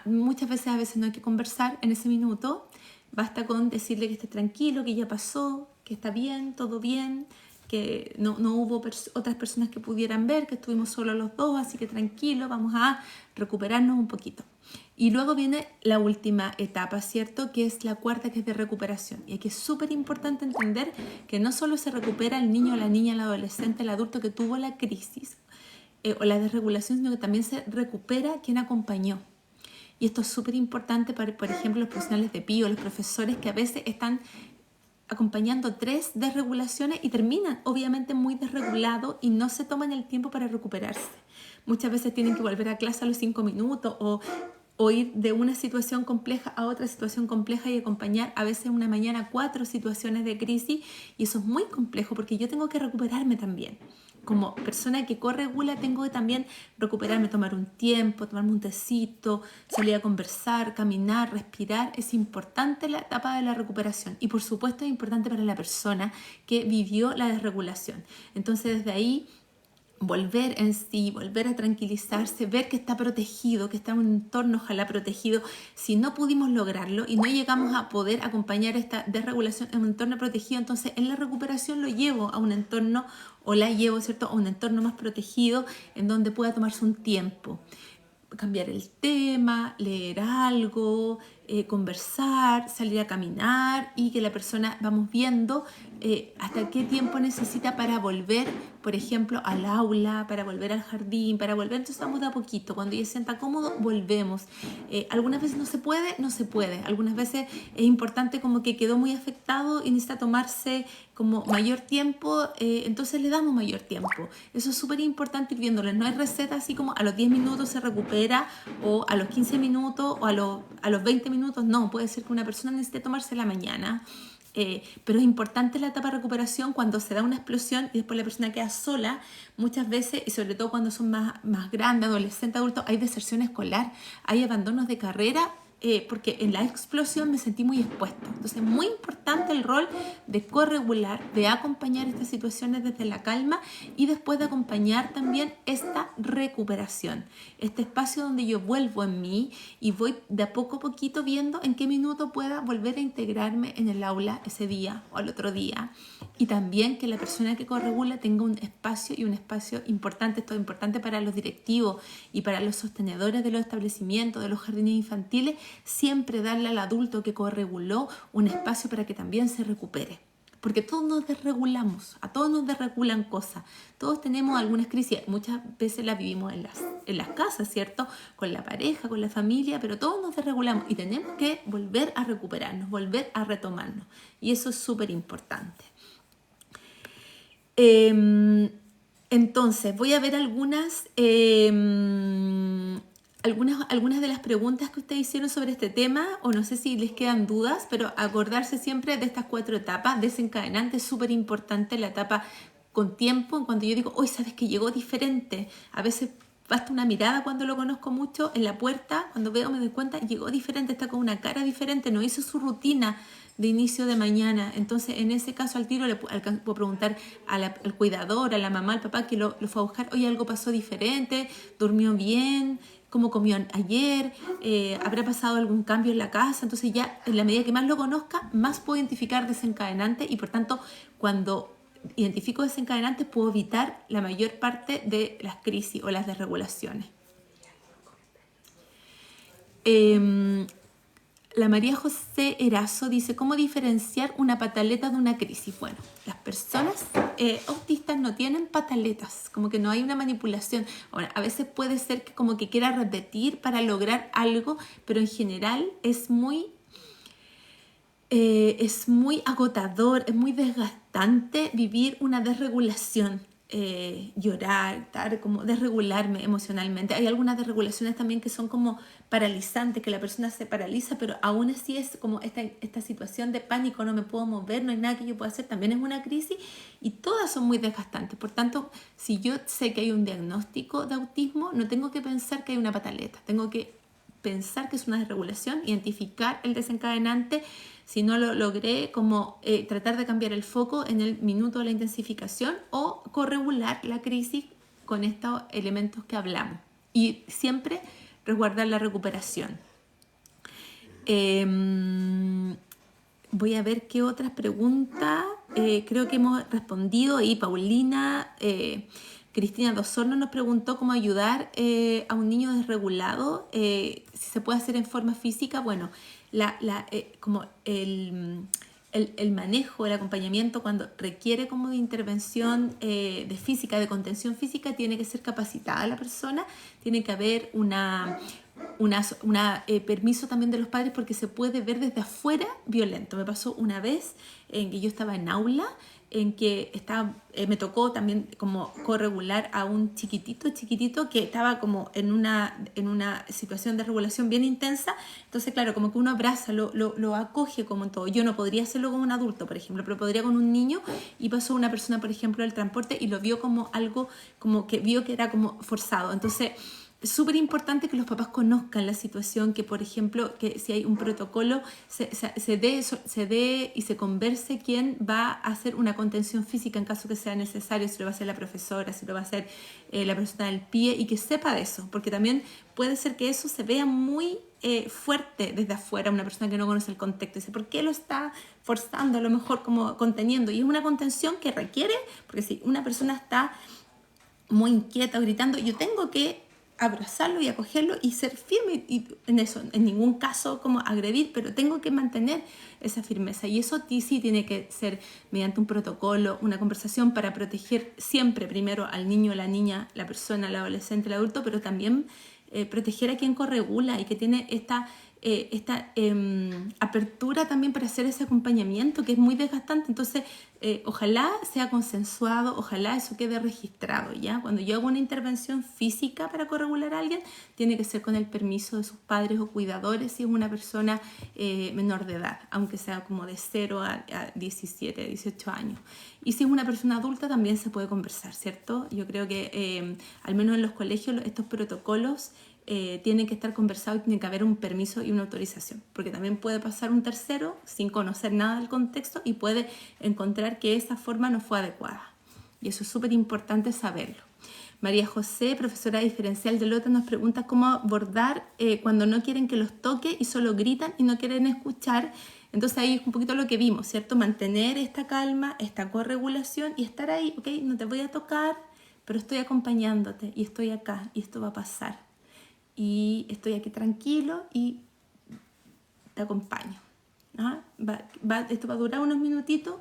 Muchas veces a veces no hay que conversar en ese minuto, basta con decirle que esté tranquilo, que ya pasó, que está bien, todo bien, que no hubo otras personas que pudieran ver, que estuvimos solo los dos, así que tranquilo, vamos a recuperarnos un poquito. Y luego viene la última etapa, ¿cierto? Que es la cuarta, que es de recuperación. Y aquí es súper importante entender que no solo se recupera el niño, la niña, el adolescente, el adulto que tuvo la crisis o la desregulación, sino que también se recupera quien acompañó. Y esto es súper importante para, por ejemplo, los profesionales de PIO, los profesores que a veces están acompañando 3 desregulaciones y terminan obviamente muy desregulados y no se toman el tiempo para recuperarse. Muchas veces tienen que volver a clase a los 5 minutos o ir de una situación compleja a otra situación compleja y acompañar a veces una mañana 4 situaciones de crisis, y eso es muy complejo porque yo tengo que recuperarme también. Como persona que corregula tengo que también recuperarme, tomar un tiempo, tomarme un tecito, salir a conversar, caminar, respirar. Es importante la etapa de la recuperación y por supuesto es importante para la persona que vivió la desregulación. Entonces desde ahí volver en sí, volver a tranquilizarse, ver que está protegido, que está en un entorno ojalá protegido. Si no pudimos lograrlo y no llegamos a poder acompañar esta desregulación en un entorno protegido, entonces en la recuperación lo llevo a un entorno, o la llevo, ¿cierto?, a un entorno más protegido en donde pueda tomarse un tiempo. Cambiar el tema, leer algo, conversar, salir a caminar, y que la persona vamos viendo hasta qué tiempo necesita para volver, por ejemplo, al aula, para volver al jardín, para volver. Entonces vamos de a poquito. Cuando ella se sienta cómodo, volvemos. Algunas veces no se puede. Algunas veces es importante como que quedó muy afectado y necesita tomarse como mayor tiempo, entonces le damos mayor tiempo. Eso es súper importante ir viéndolo. No hay receta así como a los 10 minutos se recupera, o a los 15 minutos, o a los 20 minutos. No, puede ser que una persona necesite tomarse la mañana. Pero es importante la etapa de recuperación cuando se da una explosión y después la persona queda sola. Muchas veces, y sobre todo cuando son más grandes, adolescentes, adultos, hay deserción escolar, hay abandonos de carrera porque en la explosión me sentí muy expuesta. Entonces, muy importante el rol de corregular, de acompañar estas situaciones desde la calma y después de acompañar también esta recuperación, este espacio donde yo vuelvo en mí y voy de a poquito viendo en qué minuto pueda volver a integrarme en el aula ese día o al otro día. Y también que la persona que corregula tenga un espacio y un espacio importante. Esto es importante para los directivos y para los sostenedores de los establecimientos, de los jardines infantiles, siempre darle al adulto que correguló un espacio para que también se recupere. Porque todos nos desregulamos, a todos nos desregulan cosas. Todos tenemos algunas crisis, muchas veces las vivimos en las casas, ¿cierto? Con la pareja, con la familia, pero todos nos desregulamos y tenemos que volver a recuperarnos, volver a retomarnos. Y eso es súper importante. Entonces, voy a ver algunas de las preguntas que ustedes hicieron sobre este tema, o no sé si les quedan dudas, pero acordarse siempre de estas 4 etapas. Desencadenante es súper importante, la etapa con tiempo. Cuando yo digo, hoy sabes que llegó diferente, a veces basta una mirada cuando lo conozco mucho en la puerta, cuando veo me doy cuenta, llegó diferente, está con una cara diferente, no hizo su rutina de inicio de mañana. Entonces, en ese caso, al tiro le puedo preguntar al cuidador, a la mamá, al papá que lo fue a buscar, oye, algo pasó diferente, durmió bien, cómo comió ayer, habrá pasado algún cambio en la casa. Entonces, ya en la medida que más lo conozca, más puedo identificar desencadenantes y, por tanto, cuando identifico desencadenantes, puedo evitar la mayor parte de las crisis o las desregulaciones. La María José Erazo dice, ¿cómo diferenciar una pataleta de una crisis? Bueno, las personas autistas no tienen pataletas, como que no hay una manipulación. Ahora, a veces puede ser que como que quiera repetir para lograr algo, pero en general es muy agotador, es muy desgastante vivir una desregulación. Llorar, estar como desregularme emocionalmente. Hay algunas desregulaciones también que son como paralizantes, que la persona se paraliza, pero aún así es como esta situación de pánico, no me puedo mover, no hay nada que yo pueda hacer, también es una crisis y todas son muy desgastantes. Por tanto, si yo sé que hay un diagnóstico de autismo, no tengo que pensar que hay una pataleta, tengo que pensar que es una desregulación, identificar el desencadenante. Si no lo logré, como tratar de cambiar el foco en el minuto de la intensificación o corregular la crisis con estos elementos que hablamos. Y siempre resguardar la recuperación. Voy a ver qué otras preguntas. Creo que hemos respondido. Y Paulina, Cristina Dosorno nos preguntó cómo ayudar a un niño desregulado, si se puede hacer en forma física. Bueno, como el manejo, el acompañamiento cuando requiere como de intervención de física, de contención física, tiene que ser capacitada la persona, tiene que haber permiso también de los padres porque se puede ver desde afuera violento. Me pasó una vez en que yo estaba en aula, en que me tocó también como corregular a un chiquitito que estaba como en una situación de regulación bien intensa. Entonces, claro, como que uno abraza, lo acoge como en todo. Yo no podría hacerlo con un adulto, por ejemplo, pero podría con un niño. Y pasó una persona, por ejemplo, del transporte y lo vio como algo, como que vio que era como forzado. Entonces, es súper importante que los papás conozcan la situación, que por ejemplo, que si hay un protocolo, se dé y se converse quién va a hacer una contención física en caso que sea necesario, si lo va a hacer la profesora, si lo va a hacer la persona del pie, y que sepa de eso, porque también puede ser que eso se vea muy fuerte desde afuera, una persona que no conoce el contexto, dice, ¿por qué lo está forzando? A lo mejor como conteniendo, y es una contención que requiere, porque si una persona está muy inquieta o gritando, yo tengo que abrazarlo y acogerlo y ser firme, y en eso, en ningún caso como agredir, pero tengo que mantener esa firmeza, y eso sí tiene que ser mediante un protocolo, una conversación para proteger siempre primero al niño, la niña, la persona, el adolescente, el adulto, pero también proteger a quien corregula y que tiene esta apertura también para hacer ese acompañamiento que es muy desgastante. Entonces, ojalá sea consensuado, ojalá eso quede registrado, ¿ya? Cuando yo hago una intervención física para corregular a alguien, tiene que ser con el permiso de sus padres o cuidadores si es una persona menor de edad, aunque sea como de 0 a 17, 18 años. Y si es una persona adulta también se puede conversar, ¿cierto? Yo creo que al menos en los colegios estos protocolos tienen que estar conversados y tiene que haber un permiso y una autorización, porque también puede pasar un tercero sin conocer nada del contexto y puede encontrar que esa forma no fue adecuada. Y eso es súper importante saberlo. María José, profesora diferencial de Lota, nos pregunta cómo abordar cuando no quieren que los toque y solo gritan y no quieren escuchar. Entonces ahí es un poquito lo que vimos, ¿cierto? Mantener esta calma, esta corregulación y estar ahí, ¿ok? No te voy a tocar, pero estoy acompañándote y estoy acá y esto va a pasar. Y estoy aquí tranquilo y te acompaño. ¿Ah? Esto va a durar unos minutitos,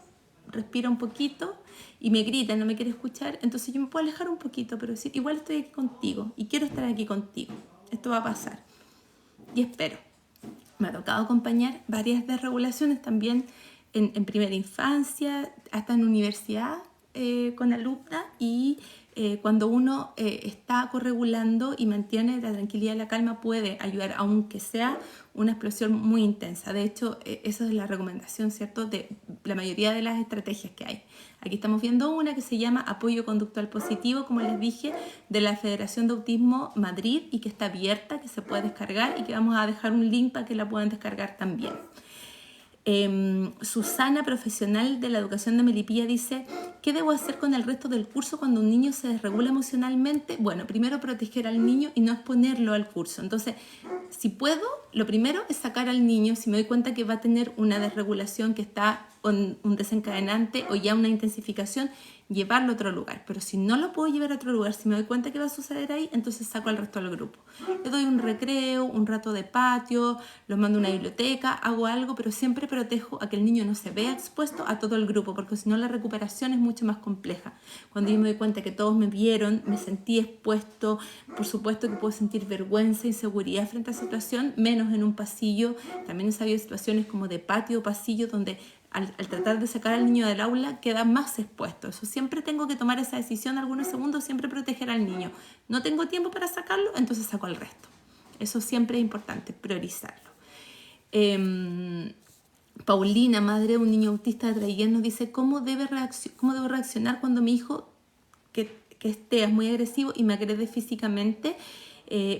respira un poquito y me grita, no me quiere escuchar, entonces yo me puedo alejar un poquito, pero sí, igual estoy aquí contigo y quiero estar aquí contigo. Esto va a pasar y espero. Me ha tocado acompañar varias desregulaciones también en primera infancia, hasta en universidad con alumnas y cuando uno está corregulando y mantiene la tranquilidad y la calma puede ayudar, aunque sea una explosión muy intensa. De hecho, esa es la recomendación, ¿cierto?, de la mayoría de las estrategias que hay. Aquí estamos viendo una que se llama Apoyo Conductual Positivo, como les dije, de la Federación de Autismo Madrid y que está abierta, que se puede descargar y que vamos a dejar un link para que la puedan descargar también. Susana, profesional de la educación de Melipilla, dice: ¿qué debo hacer con el resto del curso cuando un niño se desregula emocionalmente? Bueno, primero proteger al niño y no exponerlo al curso. Entonces, si puedo, lo primero es sacar al niño, si me doy cuenta que va a tener una desregulación que está con un desencadenante o ya una intensificación, llevarlo a otro lugar. Pero si no lo puedo llevar a otro lugar, si me doy cuenta que va a suceder ahí, entonces saco al resto del grupo. Le doy un recreo, un rato de patio, los mando a una biblioteca, hago algo, pero siempre protejo a que el niño no se vea expuesto a todo el grupo, porque si no la recuperación es mucho más compleja. Cuando yo me doy cuenta que todos me vieron, me sentí expuesto, por supuesto que puedo sentir vergüenza, inseguridad frente a esa situación, menos en un pasillo. También he sabido situaciones como de patio o pasillo donde al tratar de sacar al niño del aula queda más expuesto. Eso siempre tengo que tomar esa decisión algunos segundos, siempre proteger al niño. No tengo tiempo para sacarlo, entonces saco al resto. Eso siempre es importante, priorizarlo. Paulina, madre de un niño autista de Traiguén, nos dice cómo debo reaccionar cuando mi hijo que esté es muy agresivo y me agrede físicamente.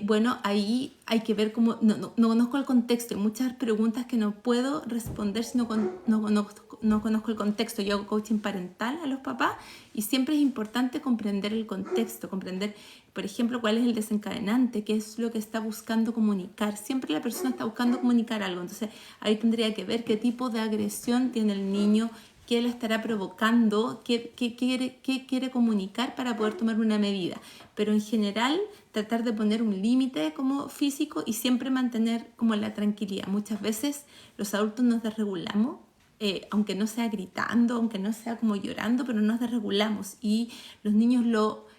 Bueno, ahí hay que ver cómo, no conozco el contexto, hay muchas preguntas que no puedo responder si no conozco el contexto. Yo hago coaching parental a los papás y siempre es importante comprender el contexto, comprender, por ejemplo, cuál es el desencadenante, qué es lo que está buscando comunicar. Siempre la persona está buscando comunicar algo, entonces ahí tendría que ver qué tipo de agresión tiene el niño, qué le estará provocando, qué quiere comunicar para poder tomar una medida. Pero en general, tratar de poner un límite como físico y siempre mantener como la tranquilidad. Muchas veces los adultos nos desregulamos, aunque no sea gritando, aunque no sea como llorando, pero nos desregulamos y los niños lo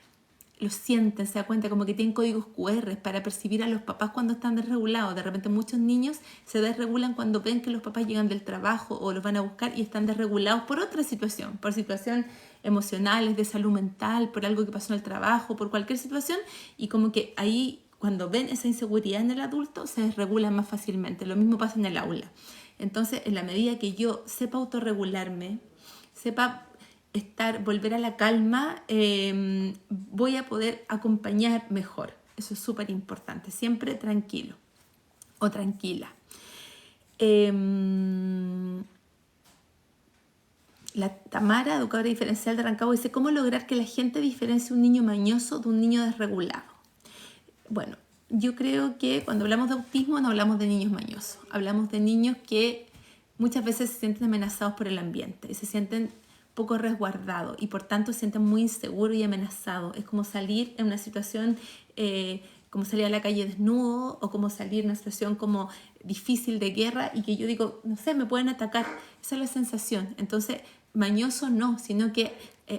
sienten, se da cuenta, como que tienen códigos QR para percibir a los papás cuando están desregulados. De repente muchos niños se desregulan cuando ven que los papás llegan del trabajo o los van a buscar y están desregulados por otra situación, por situación emocionales, de salud mental, por algo que pasó en el trabajo, por cualquier situación, y como que ahí cuando ven esa inseguridad en el adulto se desregulan más fácilmente. Lo mismo pasa en el aula. Entonces, en la medida que yo sepa autorregularme, sepa volver a la calma, voy a poder acompañar mejor. Eso es súper importante. Siempre tranquilo o tranquila. La Tamara, educadora diferencial de Rancagua, dice: ¿cómo lograr que la gente diferencie un niño mañoso de un niño desregulado? Bueno, yo creo que cuando hablamos de autismo no hablamos de niños mañosos. Hablamos de niños que muchas veces se sienten amenazados por el ambiente y se sienten poco resguardado y por tanto se sienten muy inseguros y amenazados. Es como salir en una situación, como salir a la calle desnudo o como salir en una situación como difícil de guerra y que yo digo, no sé, me pueden atacar. Esa es la sensación. Entonces, mañoso no, sino que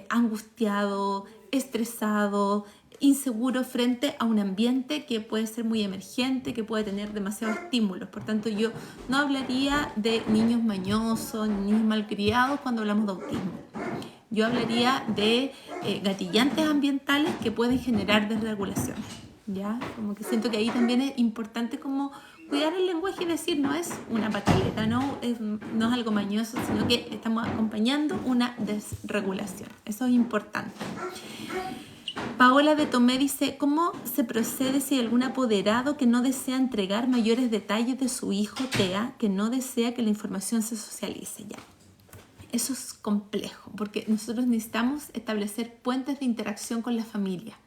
angustiado, estresado, inseguro frente a un ambiente que puede ser muy emergente, que puede tener demasiados estímulos. Por tanto, yo no hablaría de niños mañosos, niños malcriados cuando hablamos de autismo. Yo hablaría de gatillantes ambientales que pueden generar desregulaciones, ¿ya? Como que siento que ahí también es importante como cuidar el lenguaje y decir, no es una pataleta, no es algo mañoso, sino que estamos acompañando una desregulación. Eso es importante. Paola de Tomé dice, ¿cómo se procede si hay algún apoderado que no desea entregar mayores detalles de su hijo TEA, que no desea que la información se socialice? Ya. Eso es complejo, porque nosotros necesitamos establecer puentes de interacción con la familia.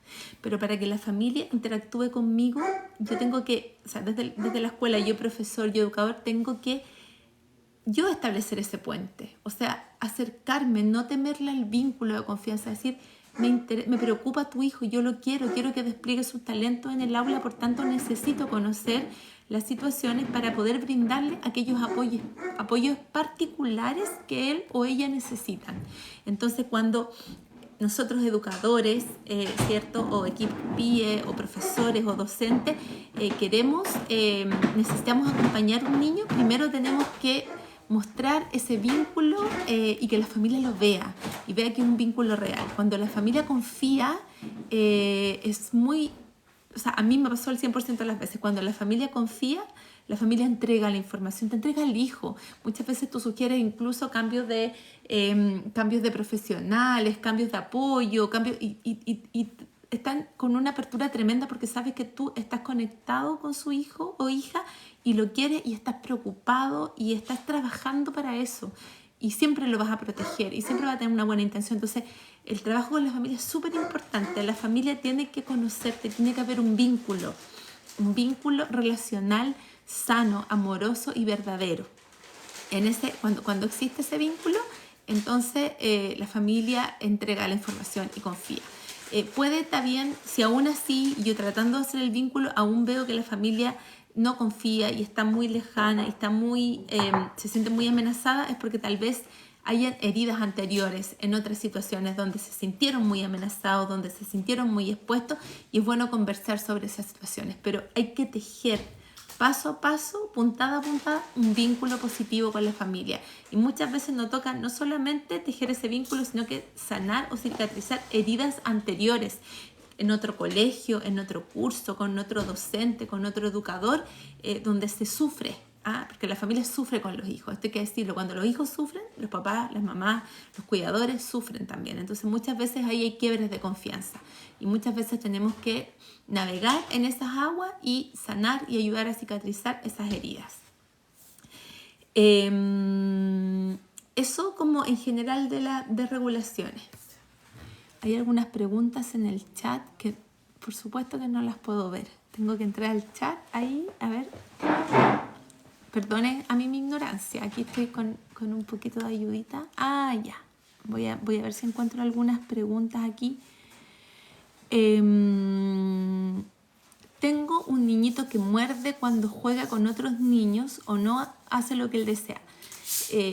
Pero para que la familia interactúe conmigo, yo tengo que, o sea, desde la escuela, yo profesor, yo educador, tengo que yo establecer ese puente. O sea, acercarme, no temerle al vínculo de confianza, decir, me preocupa tu hijo, yo lo quiero que despliegue sus talentos en el aula, por tanto necesito conocer las situaciones para poder brindarle aquellos apoyos particulares que él o ella necesitan. Entonces, cuando nosotros educadores, ¿cierto? O equipo PIE, o profesores, o docentes, necesitamos acompañar a un niño, primero tenemos que mostrar ese vínculo y que la familia lo vea y vea que es un vínculo real. Cuando la familia confía, es muy... O sea, a mí me pasó el 100% de las veces. Cuando la familia confía, la familia entrega la información, te entrega el hijo. Muchas veces tú sugieres incluso cambios de profesionales, cambios de apoyo, y están con una apertura tremenda porque sabes que tú estás conectado con su hijo o hija y lo quieres y estás preocupado y estás trabajando para eso. Y siempre lo vas a proteger y siempre va a tener una buena intención. Entonces, el trabajo con la familia es súper importante. La familia tiene que conocerte, tiene que haber un vínculo relacional sano, amoroso y verdadero. Cuando existe ese vínculo, entonces la familia entrega la información y confía. Puede también, si aún así, yo tratando de hacer el vínculo, aún veo que la familia no confía y está muy lejana y está se siente muy amenazada, es porque tal vez hayan heridas anteriores en otras situaciones donde se sintieron muy amenazados, donde se sintieron muy expuestos, y es bueno conversar sobre esas situaciones, pero hay que tejer paso a paso, puntada a puntada, un vínculo positivo con la familia. Y muchas veces nos toca no solamente tejer ese vínculo, sino que sanar o cicatrizar heridas anteriores en otro colegio, en otro curso, con otro docente, con otro educador, donde se sufre. Porque la familia sufre con los hijos. Esto hay que decirlo. Cuando los hijos sufren, los papás, las mamás, los cuidadores sufren también. Entonces muchas veces ahí hay quiebres de confianza. Y muchas veces tenemos que navegar en esas aguas y sanar y ayudar a cicatrizar esas heridas. Eso como en general de regulaciones. Hay algunas preguntas en el chat que por supuesto que no las puedo ver. Tengo que entrar al chat ahí, a ver. Perdone a mí mi ignorancia. Aquí estoy con un poquito de ayudita. Ya. Voy a ver si encuentro algunas preguntas aquí. Tengo un niñito que muerde cuando juega con otros niños o no hace lo que él desea.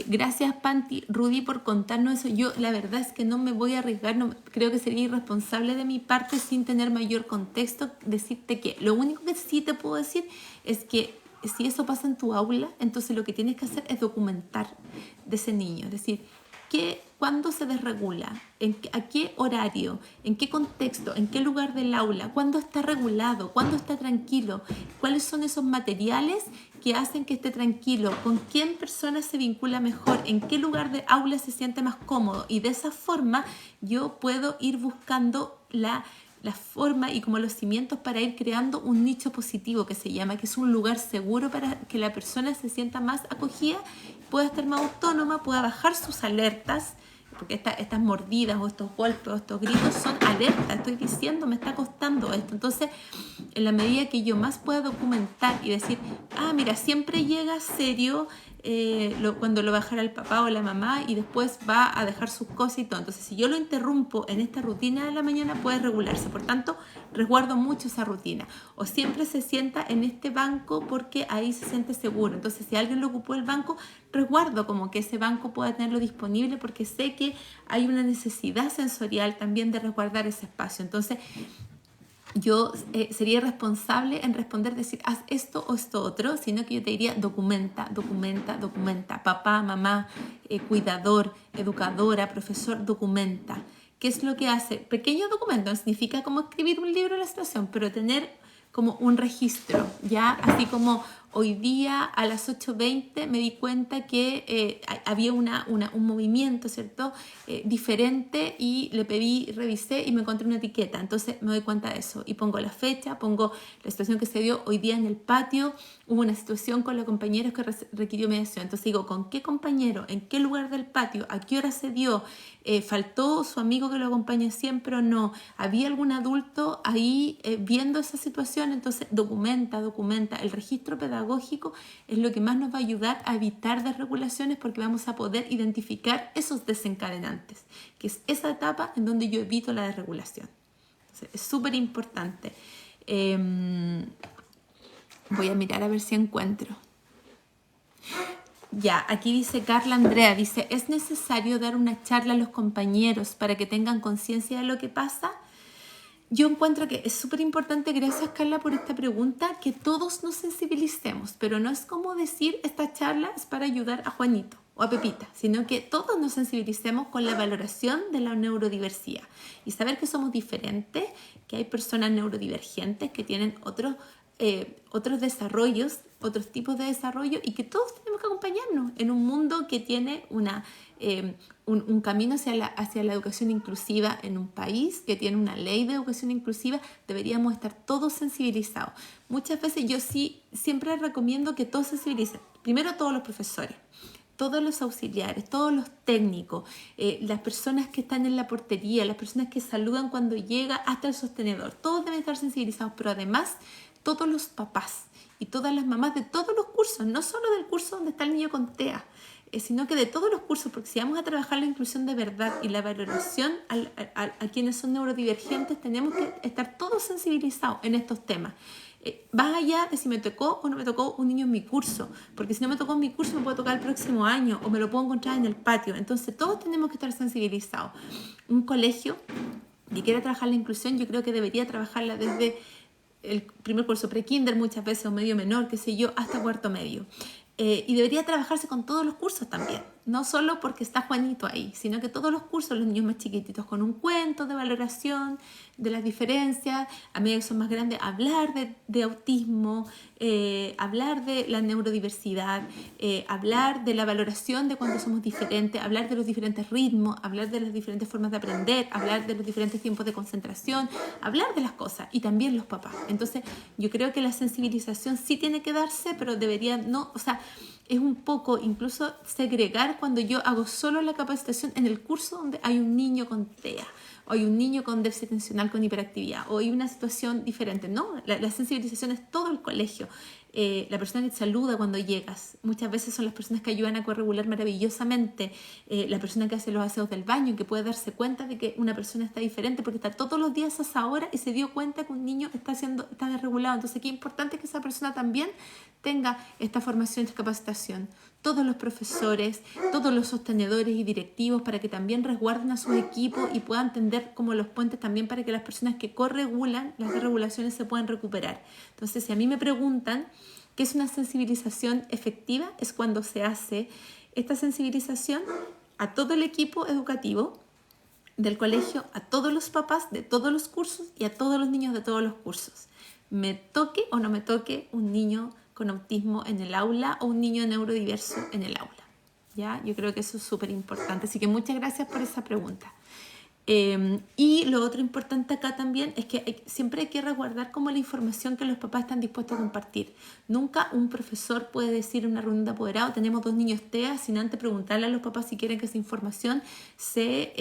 Gracias, Panti, Rudy, por contarnos eso. Yo la verdad es que no me voy a arriesgar, creo que sería irresponsable de mi parte sin tener mayor contexto decirte que lo único que sí te puedo decir es que si eso pasa en tu aula, entonces lo que tienes que hacer es documentar de ese niño, es decir, ¿cuándo se desregula? ¿A qué horario? ¿En qué contexto? ¿En qué lugar del aula? ¿Cuándo está regulado? ¿Cuándo está tranquilo? ¿Cuáles son esos materiales que hacen que esté tranquilo? ¿Con quién persona se vincula mejor? ¿En qué lugar de aula se siente más cómodo? Y de esa forma yo puedo ir buscando la forma y como los cimientos para ir creando un nicho positivo que se llama, que es un lugar seguro para que la persona se sienta más acogida, pueda estar más autónoma, pueda bajar sus alertas, porque estas mordidas o estos golpes o estos gritos son alertas, estoy diciendo, me está costando esto. Entonces, en la medida que yo más pueda documentar y decir, mira, siempre llega serio cuando lo bajará el papá o la mamá y después va a dejar sus cosas y todo. Entonces, si yo lo interrumpo en esta rutina de la mañana, puede regularse. Por tanto, resguardo mucho esa rutina. O siempre se sienta en este banco porque ahí se siente seguro. Entonces, si alguien lo ocupó el banco, resguardo como que ese banco pueda tenerlo disponible porque sé que hay una necesidad sensorial también de resguardar ese espacio. Entonces, yo sería responsable en responder, decir, haz esto o esto otro, sino que yo te diría, documenta. Papá, mamá, cuidador, educadora, profesor, documenta. ¿Qué es lo que hace? Pequeño documento, no significa como escribir un libro de la situación, pero tener como un registro, ya así como Hoy día a las 8:20 me di cuenta que había un movimiento, ¿cierto? Diferente, y le pedí, revisé y me encontré una etiqueta. Entonces me doy cuenta de eso y pongo la fecha, pongo la situación que se dio hoy día en el patio. Hubo una situación con los compañeros que requirió mediación. Entonces digo, ¿con qué compañero? ¿En qué lugar del patio? ¿A qué hora se dio? ¿Faltó su amigo que lo acompaña siempre o no? ¿Había algún adulto ahí viendo esa situación? Entonces documenta. El registro pedagógico es lo que más nos va a ayudar a evitar desregulaciones, porque vamos a poder identificar esos desencadenantes, que es esa etapa en donde yo evito la desregulación. Entonces, es súper importante. Voy a mirar a ver si encuentro. Ya, aquí dice Carla Andrea, dice, ¿es necesario dar una charla a los compañeros para que tengan conciencia de lo que pasa? Yo encuentro que es súper importante, gracias Carla por esta pregunta, que todos nos sensibilicemos, pero no es como decir esta charla es para ayudar a Juanito o a Pepita, sino que todos nos sensibilicemos con la valoración de la neurodiversidad y saber que somos diferentes, que hay personas neurodivergentes que tienen otros desarrollos, otros tipos de desarrollo, y que todos tenemos que acompañarnos en un mundo que tiene un camino hacia la educación inclusiva, en un país que tiene una ley de educación inclusiva. Deberíamos estar todos sensibilizados. Muchas veces yo siempre recomiendo que todos sensibilicen. Primero todos los profesores, todos los auxiliares, todos los técnicos, las personas que están en la portería, las personas que saludan cuando llega, hasta el sostenedor. Todos deben estar sensibilizados, pero además todos los papás y todas las mamás de todos los cursos, no solo del curso donde está el niño con TEA, sino que de todos los cursos, porque si vamos a trabajar la inclusión de verdad y la valoración a quienes son neurodivergentes, tenemos que estar todos sensibilizados en estos temas. Más allá de si me tocó o no me tocó un niño en mi curso, porque si no me tocó en mi curso me puede tocar el próximo año o me lo puedo encontrar en el patio. Entonces todos tenemos que estar sensibilizados. Un colegio que quiera trabajar la inclusión, yo creo que debería trabajarla desde el primer curso pre-kinder, muchas veces, o medio menor, qué sé yo, hasta cuarto medio. Y debería trabajarse con todos los cursos también, no solo porque está Juanito ahí, sino que todos los cursos, los niños más chiquititos, con un cuento de valoración de las diferencias, a medida que son más grandes, hablar de autismo, hablar de la neurodiversidad, hablar de la valoración de cuando somos diferentes, hablar de los diferentes ritmos, hablar de las diferentes formas de aprender, hablar de los diferentes tiempos de concentración, hablar de las cosas, y también los papás. Entonces yo creo que la sensibilización sí tiene que darse, pero debería no, o sea, es un poco incluso segregar cuando yo hago solo la capacitación en el curso donde hay un niño con TEA, o hay un niño con déficit atencional con hiperactividad, o hay una situación diferente. No, la sensibilización es todo el colegio. La persona que te saluda cuando llegas, muchas veces son las personas que ayudan a corregular maravillosamente, la persona que hace los aseos del baño, que puede darse cuenta de que una persona está diferente porque está todos los días a esa hora y se dio cuenta que un niño está desregulado. Entonces, qué importante que esa persona también tenga esta formación, esta capacitación. Todos los profesores, todos los sostenedores y directivos, para que también resguarden a sus equipos y puedan tender como los puentes también para que las personas que corregulan las desregulaciones se puedan recuperar. Entonces, si a mí me preguntan qué es una sensibilización efectiva, es cuando se hace esta sensibilización a todo el equipo educativo del colegio, a todos los papás de todos los cursos y a todos los niños de todos los cursos. Me toque o no me toque un niño con autismo en el aula o un niño neurodiverso en el aula. ¿Ya? Yo creo que eso es súper importante. Así que muchas gracias por esa pregunta. Y lo otro importante acá también es que siempre hay que resguardar como la información que los papás están dispuestos a compartir. Nunca un profesor puede decir en una reunión de apoderados, tenemos 2 niños TEA, sin antes preguntarle a los papás si quieren que esa información se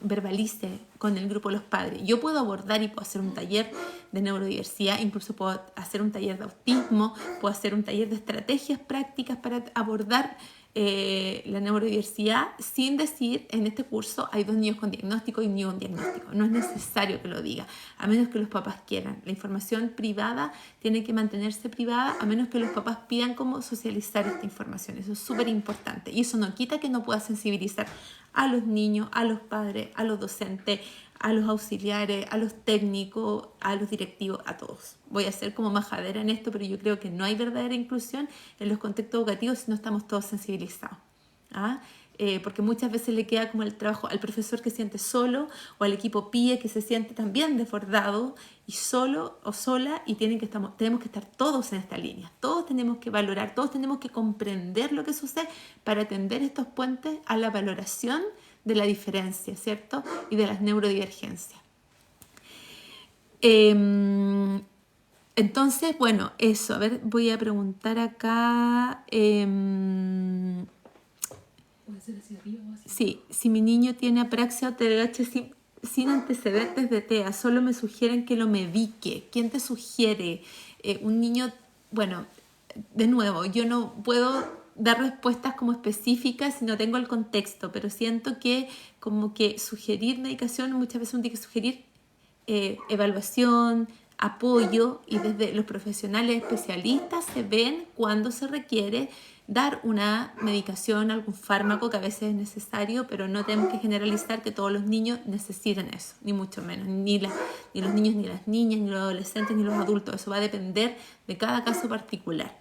verbalice con el grupo de los padres. Yo puedo abordar y puedo hacer un taller de neurodiversidad, incluso puedo hacer un taller de autismo, puedo hacer un taller de estrategias prácticas para abordar la neurodiversidad, sin decir en este curso hay 2 niños con diagnóstico y un niño con diagnóstico. No es necesario que lo diga, a menos que los papás quieran. La información privada tiene que mantenerse privada, a menos que los papás pidan cómo socializar esta información. Eso es súper importante, y eso no quita que no pueda sensibilizar a los niños, a los padres, a los docentes, a los auxiliares, a los técnicos, a los directivos, a todos. Voy a ser como majadera en esto, pero yo creo que no hay verdadera inclusión en los contextos educativos si no estamos todos sensibilizados. ¿Ah? porque muchas veces le queda como el trabajo al profesor que se siente solo o al equipo PIE que se siente también desbordado y solo o sola y tenemos que estar todos en esta línea. Todos tenemos que valorar, todos tenemos que comprender lo que sucede para tender estos puentes a la valoración de la diferencia, ¿cierto? Y de las neurodivergencias. Entonces, bueno, eso. A ver, voy a preguntar acá. ¿Puede ser hacia arriba o hacia Sí, si mi niño tiene apraxia o TDAH sin antecedentes de TEA, solo me sugieren que lo medique. ¿Quién te sugiere? Un niño, bueno, de nuevo, yo no puedo dar respuestas como específicas si no tengo el contexto, pero siento que como que sugerir medicación, muchas veces uno tiene que sugerir evaluación, apoyo, y desde los profesionales especialistas se ven cuando se requiere dar una medicación, algún fármaco que a veces es necesario, pero no tenemos que generalizar que todos los niños necesiten eso, ni mucho menos, ni los niños, ni las niñas, ni los adolescentes, ni los adultos. Eso va a depender de cada caso particular.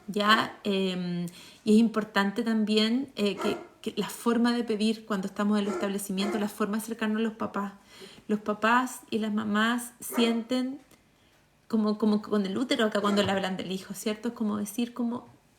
¿Ya? Y es importante también que la forma de pedir cuando estamos en los establecimientos, la forma de acercarnos a los papás. Los papás y las mamás sienten como con el útero acá cuando le hablan del hijo, ¿cierto? Es como decir,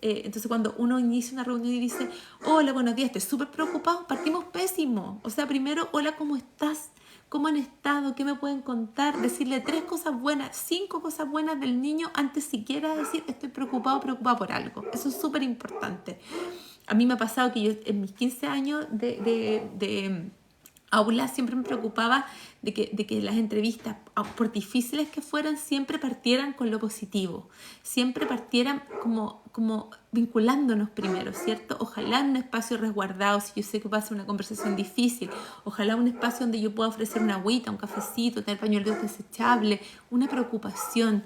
entonces cuando uno inicia una reunión y dice, hola, buenos días, estoy súper preocupado, partimos pésimo. O sea, primero, hola, ¿cómo estás? ¿Cómo han estado? ¿Qué me pueden contar? Decirle 3 cosas buenas, 5 cosas buenas del niño antes siquiera de decir, estoy preocupada por algo. Eso es súper importante. A mí me ha pasado que yo en mis 15 años de aula siempre me preocupaba de que las entrevistas, por difíciles que fueran, siempre partieran con lo positivo, siempre partieran como vinculándonos primero, ¿cierto? Ojalá en un espacio resguardado, si yo sé que va a ser una conversación difícil, ojalá un espacio donde yo pueda ofrecer una agüita, un cafecito, tener pañuelos desechables, una preocupación,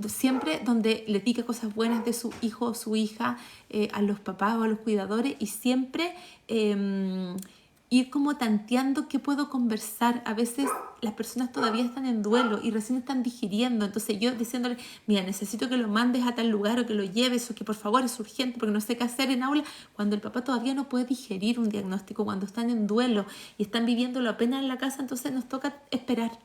siempre donde le diga cosas buenas de su hijo o su hija a los papás o a los cuidadores, y siempre ir como tanteando qué puedo conversar. A veces las personas todavía están en duelo y recién están digiriendo, entonces yo diciéndole, mira, necesito que lo mandes a tal lugar o que lo lleves o que por favor es urgente porque no sé qué hacer en aula, cuando el papá todavía no puede digerir un diagnóstico, cuando están en duelo y están viviéndolo apenas en la casa, entonces nos toca esperar.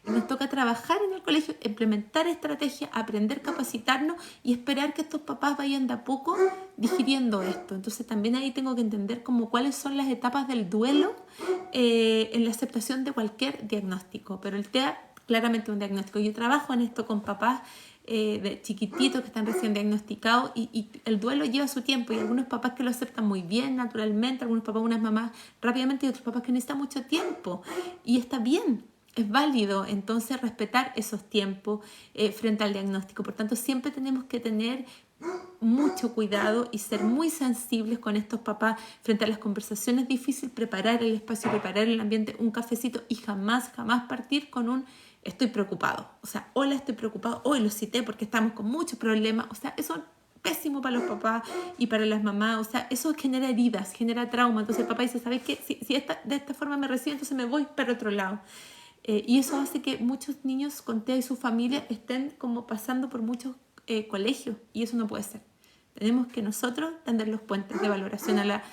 Y nos toca trabajar en el colegio, implementar estrategias, aprender, capacitarnos y esperar que estos papás vayan de a poco digiriendo esto. Entonces también ahí tengo que entender como cuáles son las etapas del duelo en la aceptación de cualquier diagnóstico. Pero el TEA claramente es un diagnóstico. Yo trabajo en esto con papás de chiquititos que están recién diagnosticados y el duelo lleva su tiempo, y algunos papás que lo aceptan muy bien, naturalmente, algunos papás, unas mamás rápidamente, y otros papás que necesitan mucho tiempo. Y está bien. Es válido entonces respetar esos tiempos frente al diagnóstico. Por tanto, siempre tenemos que tener mucho cuidado y ser muy sensibles con estos papás frente a las conversaciones difíciles, preparar el espacio, preparar el ambiente, un cafecito, y jamás partir con un estoy preocupado. O sea, hola, estoy preocupado, hoy lo cité porque estamos con muchos problemas. O sea, eso es pésimo para los papás y para las mamás. O sea, eso genera heridas, genera trauma. Entonces el papá dice, ¿sabes qué? Si de esta forma me recibe, entonces me voy para otro lado. Y eso hace que muchos niños con TEA y su familia estén como pasando por muchos colegios, y eso no puede ser. Tenemos que nosotros tender los puentes de valoración a la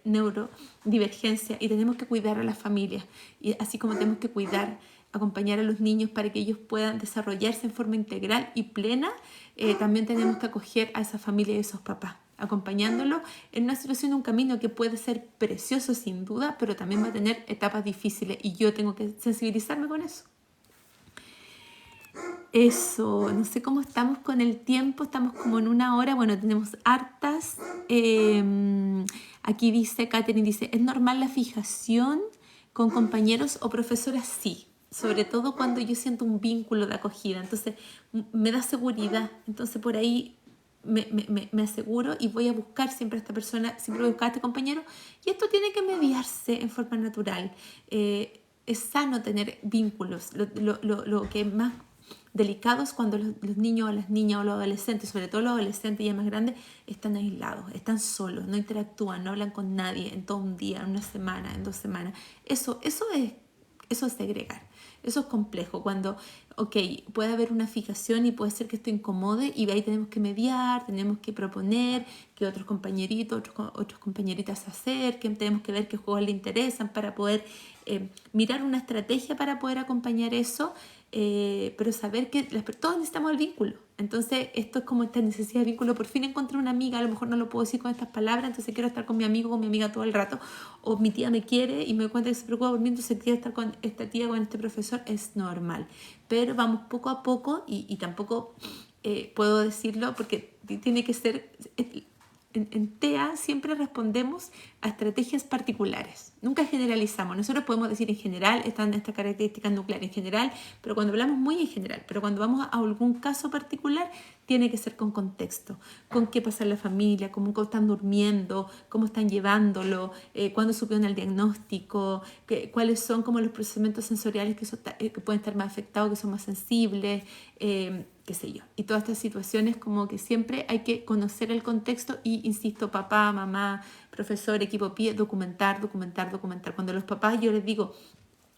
neurodivergencia, y tenemos que cuidar a las familias, y así como tenemos que acompañar a los niños para que ellos puedan desarrollarse en forma integral y plena, también tenemos que acoger a esa familia y a esos papás, acompañándolo en una situación, un camino que puede ser precioso sin duda, pero también va a tener etapas difíciles, y yo tengo que sensibilizarme con eso. Eso, no sé cómo estamos con el tiempo, estamos como en 1 hora, bueno, tenemos hartas. Aquí dice, Katherine dice, ¿es normal la fijación con compañeros o profesoras? Sí, sobre todo cuando yo siento un vínculo de acogida, entonces me da seguridad, entonces por ahí me aseguro y voy a buscar siempre a esta persona, siempre voy a buscar a este compañero, y esto tiene que mediarse en forma natural. Es sano tener vínculos, lo que es más delicado es cuando los niños o las niñas o los adolescentes, sobre todo los adolescentes ya más grandes, están aislados, están solos, no interactúan, no hablan con nadie en todo un día, en una semana, en 2 semanas. Eso es Eso es segregar. Eso es complejo, cuando, ok, puede haber una fijación y puede ser que esto incomode y ahí tenemos que mediar, tenemos que proponer que otros compañeritos, otros compañeritas se acerquen, tenemos que ver qué juegos le interesan para poder mirar una estrategia para poder acompañar eso, pero saber que todos necesitamos el vínculo. Entonces esto es como esta necesidad de vínculo. Por fin encontré una amiga, a lo mejor no lo puedo decir con estas palabras, entonces quiero estar con mi amigo, con mi amiga todo el rato, o mi tía me quiere y me doy cuenta que se preocupa por mí, entonces quiero estar con esta tía, con este profesor. Es normal, pero vamos poco a poco y tampoco puedo decirlo porque tiene que ser... En TEA siempre respondemos a estrategias particulares, nunca generalizamos. Nosotros podemos decir en general, están estas características nucleares en general, pero cuando hablamos muy en general, pero cuando vamos a algún caso particular, tiene que ser con contexto, con qué pasa en la familia, cómo están durmiendo, cómo están llevándolo, cuándo supieron el diagnóstico, cuáles son como los procesamientos sensoriales que pueden estar más afectados, que son más sensibles, qué sé yo. Y todas estas situaciones como que siempre hay que conocer el contexto y, insisto, papá, mamá, profesor, equipo PIE, documentar. Cuando los papás yo les digo,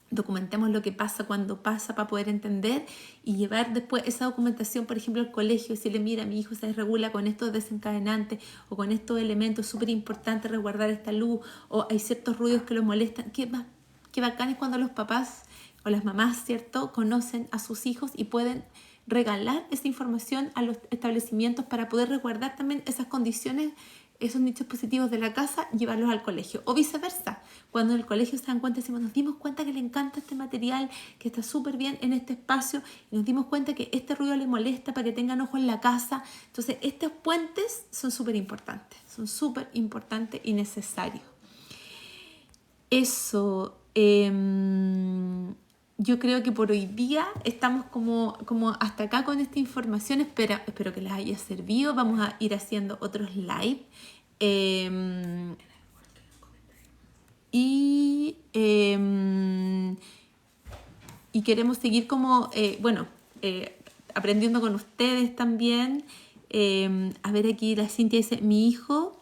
documentemos lo que pasa cuando pasa para poder entender y llevar después esa documentación, por ejemplo, al colegio, decirle, mira, mi hijo se desregula con estos desencadenantes o con estos elementos, súper importante resguardar esta luz, o hay ciertos ruidos que lo molestan. Qué bacán es cuando los papás o las mamás, ¿cierto?, conocen a sus hijos y pueden regalar esa información a los establecimientos para poder resguardar también esas condiciones, esos nichos positivos de la casa, llevarlos al colegio. O viceversa, cuando en el colegio se dan cuenta, decimos, nos dimos cuenta que le encanta este material, que está súper bien en este espacio, y nos dimos cuenta que este ruido le molesta para que tengan ojo en la casa. Entonces, estos puentes son súper importantes y necesarios. Eso... yo creo que por hoy día estamos como hasta acá con esta información. Espero que les haya servido. Vamos a ir haciendo otros live. Y queremos seguir como, aprendiendo con ustedes también. A ver, aquí la Cintia dice, mi hijo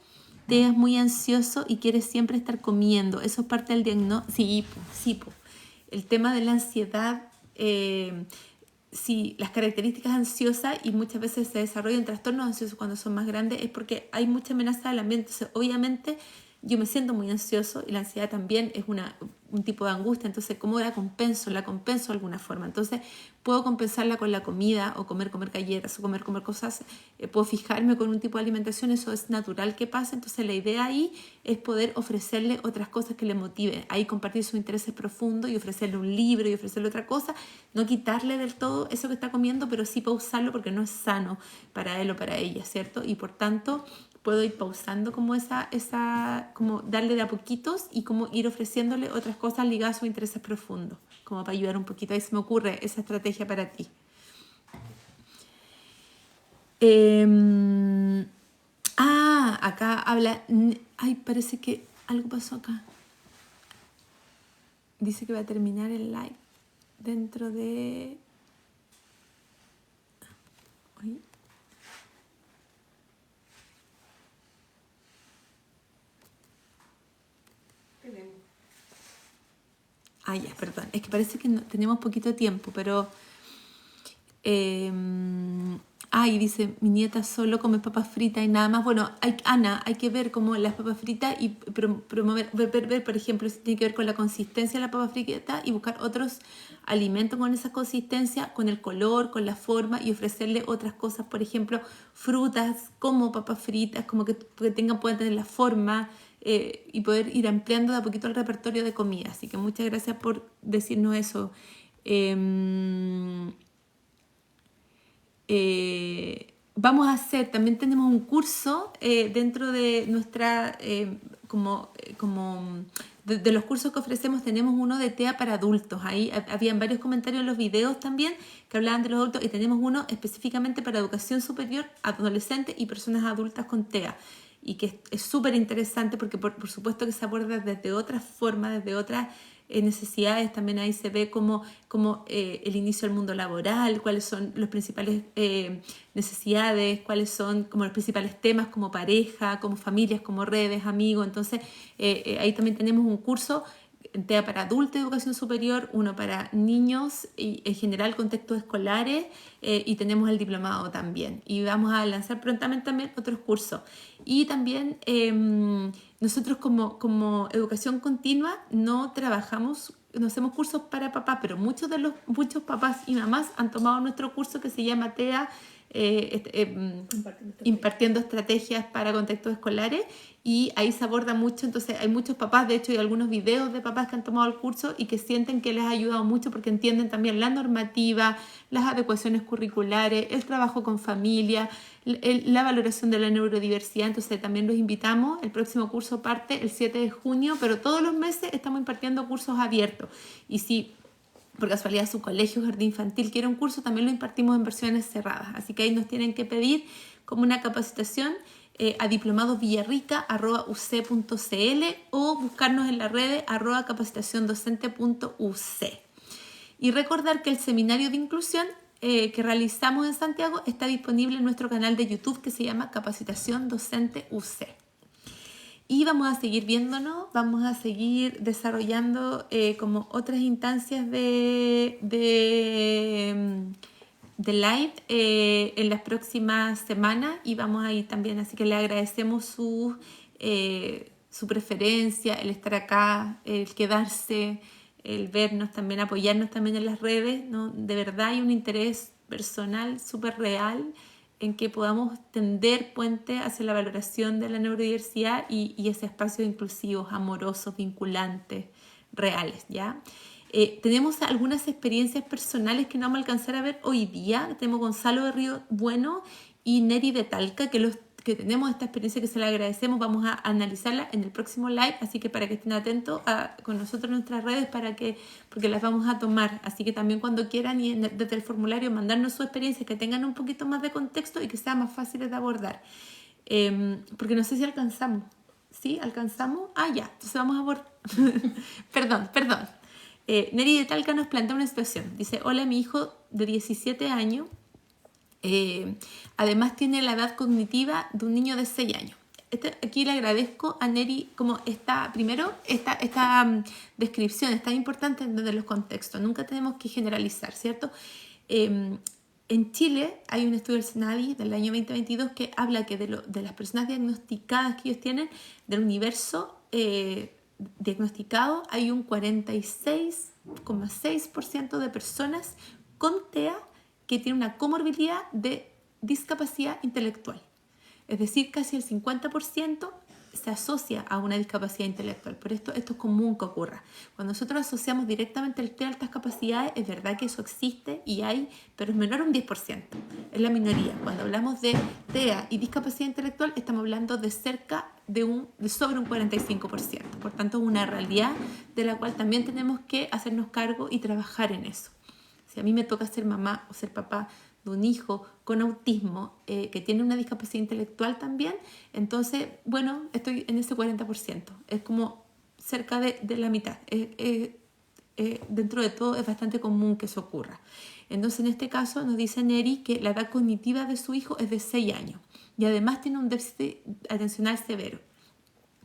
es muy ansioso y quiere siempre estar comiendo. Eso es parte del diagnóstico. Sí. El tema de la ansiedad, sí, las características ansiosas, y muchas veces se desarrollan trastornos ansiosos cuando son más grandes, es porque hay mucha amenaza del ambiente. Entonces, obviamente, yo me siento muy ansioso y la ansiedad también es un tipo de angustia. Entonces, ¿cómo la compenso? La compenso de alguna forma. Entonces, puedo compensarla con la comida o comer galletas o comer cosas. Puedo fijarme con un tipo de alimentación, eso es natural que pase. Entonces, la idea ahí es poder ofrecerle otras cosas que le motiven. Ahí compartir sus intereses profundos y ofrecerle un libro y ofrecerle otra cosa. No quitarle del todo eso que está comiendo, pero sí pausarlo porque no es sano para él o para ella, ¿cierto? Y por tanto, puedo ir pausando como como darle de a poquitos y como ir ofreciéndole otras cosas ligadas a sus intereses profundos, como para ayudar un poquito. Ahí se me ocurre esa estrategia para ti. Acá habla... Ay, parece que algo pasó acá. Dice que va a terminar el live dentro de... Ay. Ya, perdón. Es que parece que tenemos poquito tiempo, pero... dice, mi nieta solo come papas fritas y nada más. Bueno, Ana, hay que ver como las papas fritas y promover, ver, por ejemplo, si tiene que ver con la consistencia de la papa frita y buscar otros alimentos con esa consistencia, con el color, con la forma, y ofrecerle otras cosas, por ejemplo, frutas como papas fritas, como que puedan tener la forma, y poder ir ampliando de a poquito el repertorio de comida. Así que muchas gracias por decirnos eso. Vamos a hacer, también tenemos un curso dentro de nuestra, de los cursos que ofrecemos, tenemos uno de TEA para adultos. Ahí habían varios comentarios en los videos también que hablaban de los adultos, y tenemos uno específicamente para educación superior, adolescentes y personas adultas con TEA. Y que es súper interesante porque por supuesto que se aborda desde otras formas, desde otras necesidades. También ahí se ve como el inicio del mundo laboral, cuáles son las principales necesidades, cuáles son como los principales temas como pareja, como familias, como redes, amigos. Entonces ahí también tenemos un curso TEA para adultos, educación superior, uno para niños y en general contextos escolares, y tenemos el diplomado también. Y vamos a lanzar prontamente también otros cursos. Y también nosotros como educación continua no trabajamos, no hacemos cursos para papás, pero muchos papás y mamás han tomado nuestro curso que se llama TEA, impartiendo estrategias para contextos escolares, y ahí se aborda mucho. Entonces hay muchos papás, de hecho hay algunos videos de papás que han tomado el curso y que sienten que les ha ayudado mucho porque entienden también la normativa, las adecuaciones curriculares, el trabajo con familia, la valoración de la neurodiversidad. Entonces también los invitamos. El próximo curso parte el 7 de junio, pero todos los meses estamos impartiendo cursos abiertos. Y si por casualidad su colegio, jardín infantil quiere un curso, también lo impartimos en versiones cerradas. Así que ahí nos tienen que pedir como una capacitación a diplomadosvillarrica@uc.cl o buscarnos en las redes @capacitaciondocente.uc. Y recordar que el seminario de inclusión que realizamos en Santiago está disponible en nuestro canal de YouTube que se llama Capacitación Docente UC. Y vamos a seguir viéndonos, vamos a seguir desarrollando como otras instancias de live en las próximas semanas, y vamos a ir también, así que le agradecemos su preferencia, el estar acá, el quedarse, el vernos también, apoyarnos también en las redes, ¿no? De verdad hay un interés personal súper real en que podamos tender puentes hacia la valoración de la neurodiversidad y ese espacios inclusivos, amorosos, vinculantes, reales, ¿ya? Tenemos algunas experiencias personales que no vamos a alcanzar a ver hoy día. Tenemos Gonzalo de Río Bueno y Neri de Talca, que tenemos esta experiencia, que se la agradecemos. Vamos a analizarla en el próximo live, así que para que estén atentos con nosotros en nuestras redes, porque las vamos a tomar. Así que también cuando quieran y desde el formulario mandarnos su experiencia, que tengan un poquito más de contexto y que sean más fáciles de abordar. Porque no sé si alcanzamos. ¿Sí? ¿Alcanzamos? Ah, ya. Entonces vamos a abordar. Perdón. Neri de Talca nos plantea una situación. Dice: hola, mi hijo de 17 años además tiene la edad cognitiva de un niño de 6 años. Aquí le agradezco a Neri como esta descripción. Es tan importante entender los contextos. Nunca tenemos que generalizar, ¿cierto? En Chile hay un estudio del CENADI del año 2022 que habla que de las personas diagnosticadas que ellos tienen, del universo diagnosticado, hay un 46,6% de personas con TEA que tienen una comorbilidad de discapacidad intelectual. Es decir, casi el 50% se asocia a una discapacidad intelectual. Por esto es común que ocurra. Cuando nosotros asociamos directamente el TEA a altas capacidades, es verdad que eso existe y hay, pero es menor a un 10%. Es la minoría. Cuando hablamos de TEA y discapacidad intelectual, estamos hablando de sobre un 45%. Por tanto, es una realidad de la cual también tenemos que hacernos cargo y trabajar en eso. Si a mí me toca ser mamá o ser papá de un hijo con autismo que tiene una discapacidad intelectual también, entonces, bueno, estoy en ese 40%. Es como cerca de la mitad. Dentro de todo es bastante común que eso ocurra. Entonces, en este caso nos dice Neri que la edad cognitiva de su hijo es de 6 años y además tiene un déficit atencional severo.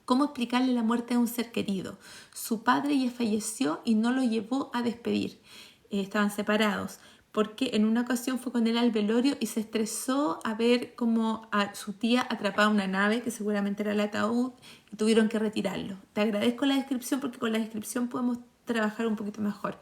¿Cómo explicarle la muerte de un ser querido? Su padre ya falleció y no lo llevó a despedir. Estaban separados, porque en una ocasión fue con él al velorio y se estresó a ver como a su tía atrapada en una nave, que seguramente era el ataúd, y tuvieron que retirarlo. Te agradezco la descripción, porque con la descripción podemos trabajar un poquito mejor.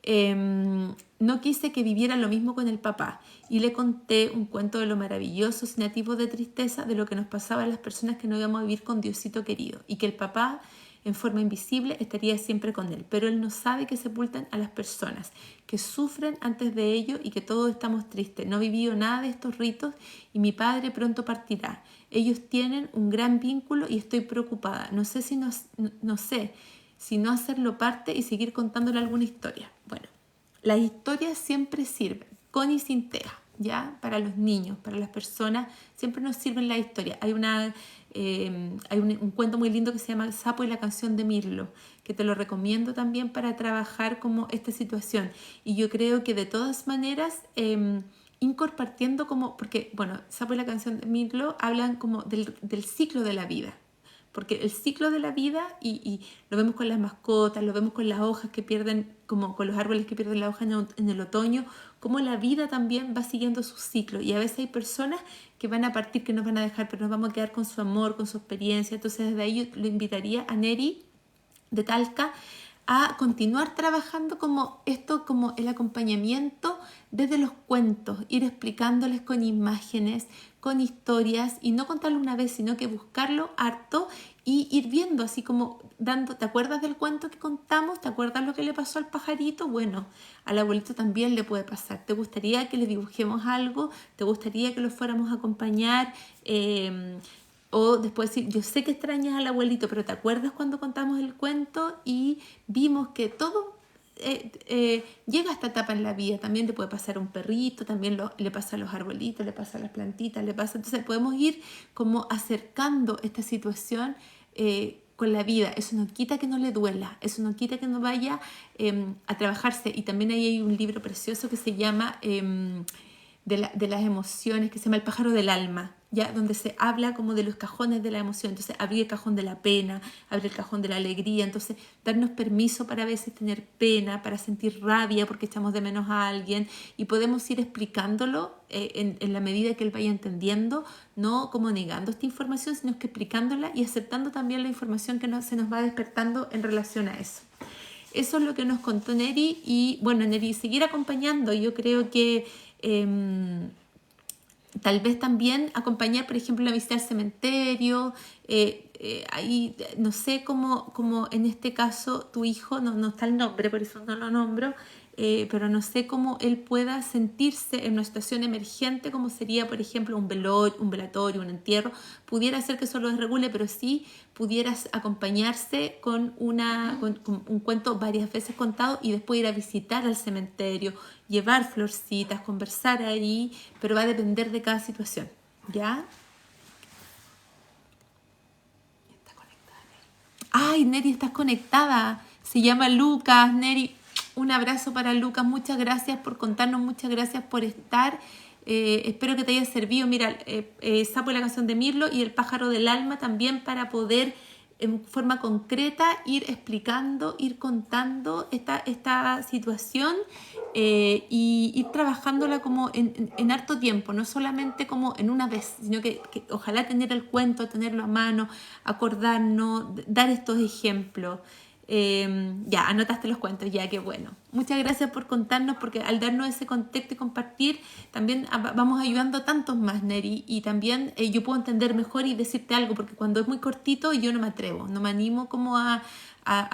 No quise que viviera lo mismo con el papá y le conté un cuento de lo maravilloso, sin atisbos de tristeza, de lo que nos pasaba a las personas que no íbamos a vivir con Diosito querido, y que el papá en forma invisible estaría siempre con él, pero él no sabe que sepultan a las personas, que sufren antes de ello y que todos estamos tristes. No he vivido nada de estos ritos y mi padre pronto partirá. Ellos tienen un gran vínculo y estoy preocupada. No sé si no hacerlo parte y seguir contándole alguna historia. Bueno, las historias siempre sirven, con y sin TEA, ¿ya? Para los niños, para las personas, siempre nos sirven las historias. Hay un cuento muy lindo que se llama El sapo y la canción de Mirlo, que te lo recomiendo también para trabajar como esta situación. Y yo creo que de todas maneras, porque, bueno, El sapo y la canción de Mirlo hablan como del ciclo de la vida. porque el ciclo de la vida, y lo vemos con las mascotas, lo vemos con las hojas que pierden, como con los árboles que pierden la hoja en el otoño, como la vida también va siguiendo su ciclo. Y a veces hay personas que van a partir, que nos van a dejar, pero nos vamos a quedar con su amor, con su experiencia. Entonces desde ahí yo lo invitaría a Neri de Talca a continuar trabajando como esto, como el acompañamiento desde los cuentos, ir explicándoles con imágenes, con historias, y no contarlo una vez, sino que buscarlo harto y ir viendo, así como dando, ¿te acuerdas del cuento que contamos? ¿Te acuerdas lo que le pasó al pajarito? Bueno, al abuelito también le puede pasar. ¿Te gustaría que le dibujemos algo? ¿Te gustaría que lo fuéramos a acompañar? O después decir, yo sé que extrañas al abuelito, pero ¿te acuerdas cuando contamos el cuento y vimos que todo llega a esta etapa en la vida? También le puede pasar a un perrito, también le pasa a los arbolitos, le pasa a las plantitas, le pasa. Entonces podemos ir como acercando esta situación con la vida. Eso no quita que no le duela, eso no quita que no vaya a trabajarse. Y también ahí hay un libro precioso que se llama de las emociones, que se llama El pájaro del alma, ¿ya? Donde se habla como de los cajones de la emoción. Entonces abrir el cajón de la pena, abrir el cajón de la alegría, entonces darnos permiso para a veces tener pena, para sentir rabia porque echamos de menos a alguien, y podemos ir explicándolo en la medida que él vaya entendiendo, no como negando esta información, sino que explicándola y aceptando también la información que se nos va despertando en relación a eso. Eso es lo que nos contó Neri. Y bueno, Neri, seguir acompañando. Yo creo que tal vez también acompañar, por ejemplo, la visita al cementerio. Ahí no sé cómo en este caso tu hijo, no está el nombre, por eso no lo nombro, pero no sé cómo él pueda sentirse en una situación emergente, como sería, por ejemplo, un velatorio, un entierro. Pudiera ser que eso lo desregule, pero sí pudieras acompañarse con un cuento varias veces contado y después ir a visitar al cementerio, llevar florcitas, conversar ahí, pero va a depender de cada situación, ¿ya? Está conectada Neri. ¡Ay, Neri, estás conectada! Se llama Lucas. Neri, un abrazo para Lucas. Muchas gracias por contarnos, muchas gracias por estar. Espero que te haya servido. Mira, Sapo, la canción de Mirlo, y El pájaro del alma también, para poder en forma concreta ir explicando, ir contando esta situación y ir trabajándola como en harto tiempo, no solamente como en una vez, sino que ojalá tener el cuento, tenerlo a mano, acordarnos, dar estos ejemplos. Ya, anotaste los cuentos, ya, qué bueno. Muchas gracias por contarnos, porque al darnos ese contexto y compartir, también vamos ayudando a tantos más, Neri, y también yo puedo entender mejor y decirte algo, porque cuando es muy cortito yo no me atrevo, no me animo como a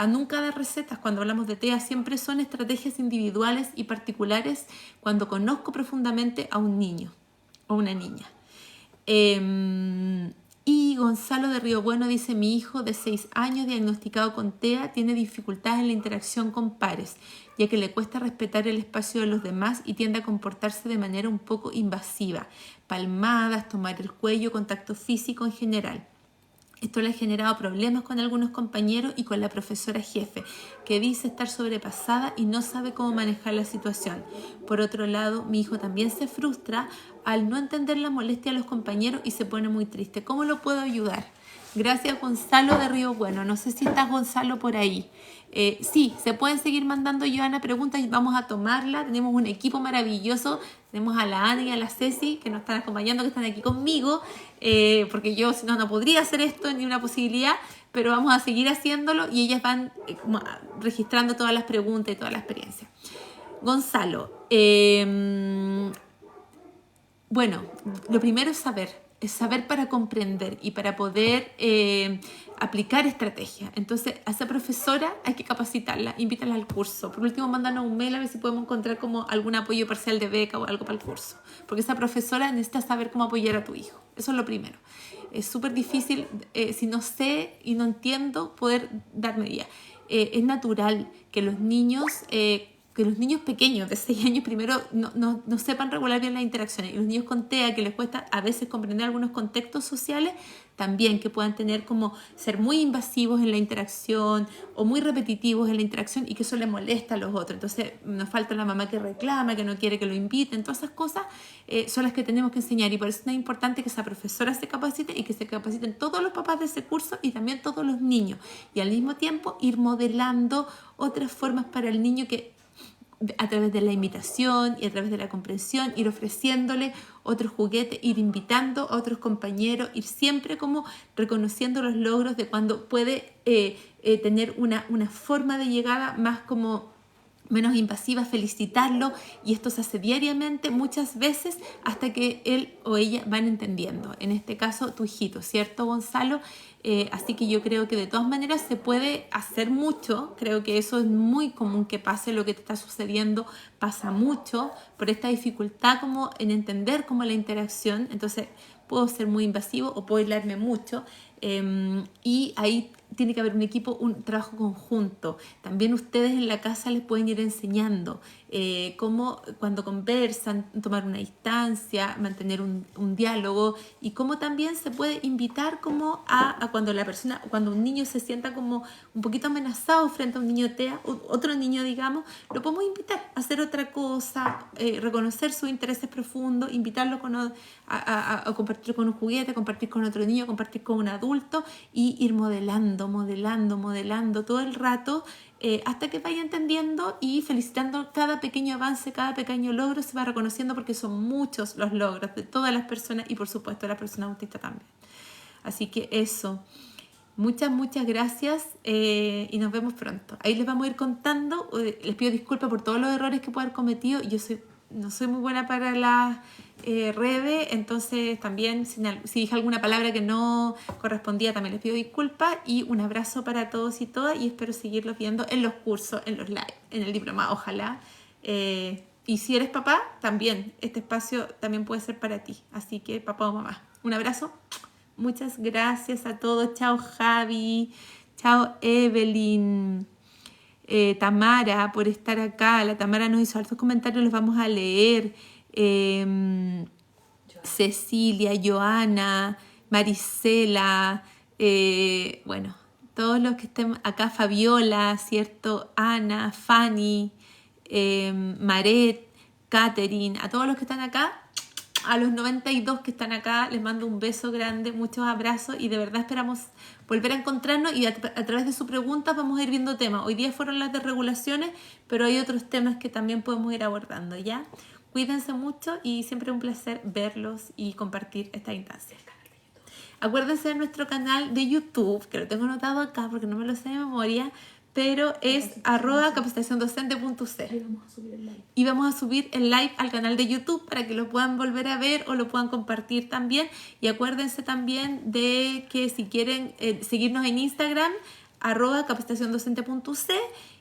nunca dar recetas. Cuando hablamos de TEA siempre son estrategias individuales y particulares cuando conozco profundamente a un niño o una niña. Y Gonzalo de Río Bueno dice: mi hijo de 6 años diagnosticado con TEA tiene dificultades en la interacción con pares, ya que le cuesta respetar el espacio de los demás y tiende a comportarse de manera un poco invasiva, palmadas, tomar el cuello, contacto físico en general. Esto le ha generado problemas con algunos compañeros y con la profesora jefe, que dice estar sobrepasada y no sabe cómo manejar la situación. Por otro lado, mi hijo también se frustra al no entender la molestia de los compañeros y se pone muy triste. ¿Cómo lo puedo ayudar? Gracias, Gonzalo de Río Bueno. No sé si estás, Gonzalo, por ahí. Sí, se pueden seguir mandando, Joana, preguntas y vamos a tomarla. Tenemos un equipo maravilloso. Tenemos a la Ana y a la Ceci, que nos están acompañando, que están aquí conmigo, porque yo si no podría hacer esto, ni una posibilidad, pero vamos a seguir haciéndolo y ellas van registrando todas las preguntas y toda la experiencia. Gonzalo, bueno, lo primero es saber para comprender y para poder aplicar estrategias. Entonces, a esa profesora hay que capacitarla, invítala al curso. Por último, mándanos un mail a ver si podemos encontrar como algún apoyo parcial de beca o algo para el curso. Porque esa profesora necesita saber cómo apoyar a tu hijo. Eso es lo primero. Es súper difícil, si no sé y no entiendo, poder dar medidas. Es natural que los niños que los niños pequeños de 6 años primero no sepan regular bien las interacciones. Y los niños con TEA, que les cuesta a veces comprender algunos contextos sociales, también que puedan tener como ser muy invasivos en la interacción o muy repetitivos en la interacción y que eso le molesta a los otros. Entonces nos falta la mamá que reclama, que no quiere que lo inviten. Todas esas cosas son las que tenemos que enseñar, y por eso es importante que esa profesora se capacite y que se capaciten todos los papás de ese curso y también todos los niños. Y al mismo tiempo ir modelando otras formas para el niño, que a través de la imitación y a través de la comprensión, ir ofreciéndole otros juguetes, ir invitando a otros compañeros, ir siempre como reconociendo los logros de cuando puede tener una forma de llegada más como menos invasiva, felicitarlo, y esto se hace diariamente, muchas veces, hasta que él o ella van entendiendo. En este caso, tu hijito, ¿cierto, Gonzalo? Así que yo creo que de todas maneras se puede hacer mucho. Creo que eso es muy común que pase. Lo que te está sucediendo pasa mucho por esta dificultad como en entender como la interacción. Entonces puedo ser muy invasivo o puedo aislarme mucho, y ahí tiene que haber un equipo, un trabajo conjunto. También ustedes en la casa les pueden ir enseñando cómo cuando conversan, tomar una distancia, mantener un diálogo, y cómo también se puede invitar como a cuando un niño se sienta como un poquito amenazado frente a un niño TEA, otro niño digamos, lo podemos invitar a hacer otra cosa, reconocer sus intereses profundos, invitarlo a compartir con un juguete, compartir con otro niño, compartir con un adulto, y ir modelando todo el rato, hasta que vaya entendiendo y felicitando cada pequeño avance, cada pequeño logro. Se va reconociendo porque son muchos los logros de todas las personas, y por supuesto de las personas autistas también. Así que eso, muchas gracias, y nos vemos pronto. Ahí les vamos a ir contando. Les pido disculpas por todos los errores que puedo haber cometido. No soy muy buena para las redes, entonces también si dije alguna palabra que no correspondía, también les pido disculpas, y un abrazo para todos y todas, y espero seguirlos viendo en los cursos, en los live, en el diploma, ojalá. Y si eres papá, también este espacio también puede ser para ti, así que papá o mamá, un abrazo, muchas gracias a todos. Chao Javi, chao Evelyn, Tamara, por estar acá. La Tamara nos hizo altos comentarios, los vamos a leer. Cecilia, Joana, Marisela, bueno, todos los que estén acá, Fabiola, ¿cierto? Ana, Fanny, Maret, Catherine, a todos los que están acá, a los 92 que están acá, les mando un beso grande, muchos abrazos, y de verdad esperamos volver a encontrarnos, y a través de sus preguntas vamos a ir viendo temas. Hoy día fueron las de regulaciones, pero hay otros temas que también podemos ir abordando, ¿ya? Cuídense mucho, y siempre un placer verlos y compartir esta instancia. Acuérdense de nuestro canal de YouTube, que lo tengo anotado acá porque no me lo sé de memoria, pero es @capacitaciondocente.c. Ahí vamos a subir el live. Y vamos a subir el live al canal de YouTube para que lo puedan volver a ver o lo puedan compartir también. Y acuérdense también de que si quieren seguirnos en Instagram, @capacitaciondocente.c,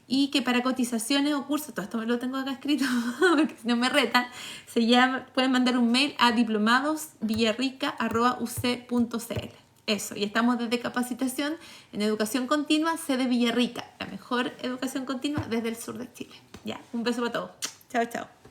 y que para cotizaciones o cursos, todo esto me lo tengo acá escrito porque si no me retan, pueden mandar un mail a diplomadosvillarrica@uc.cl. Eso, y estamos desde capacitación en educación continua, sede Villarrica, la mejor educación continua desde el sur de Chile. Ya, un beso para todos. Chao, chao.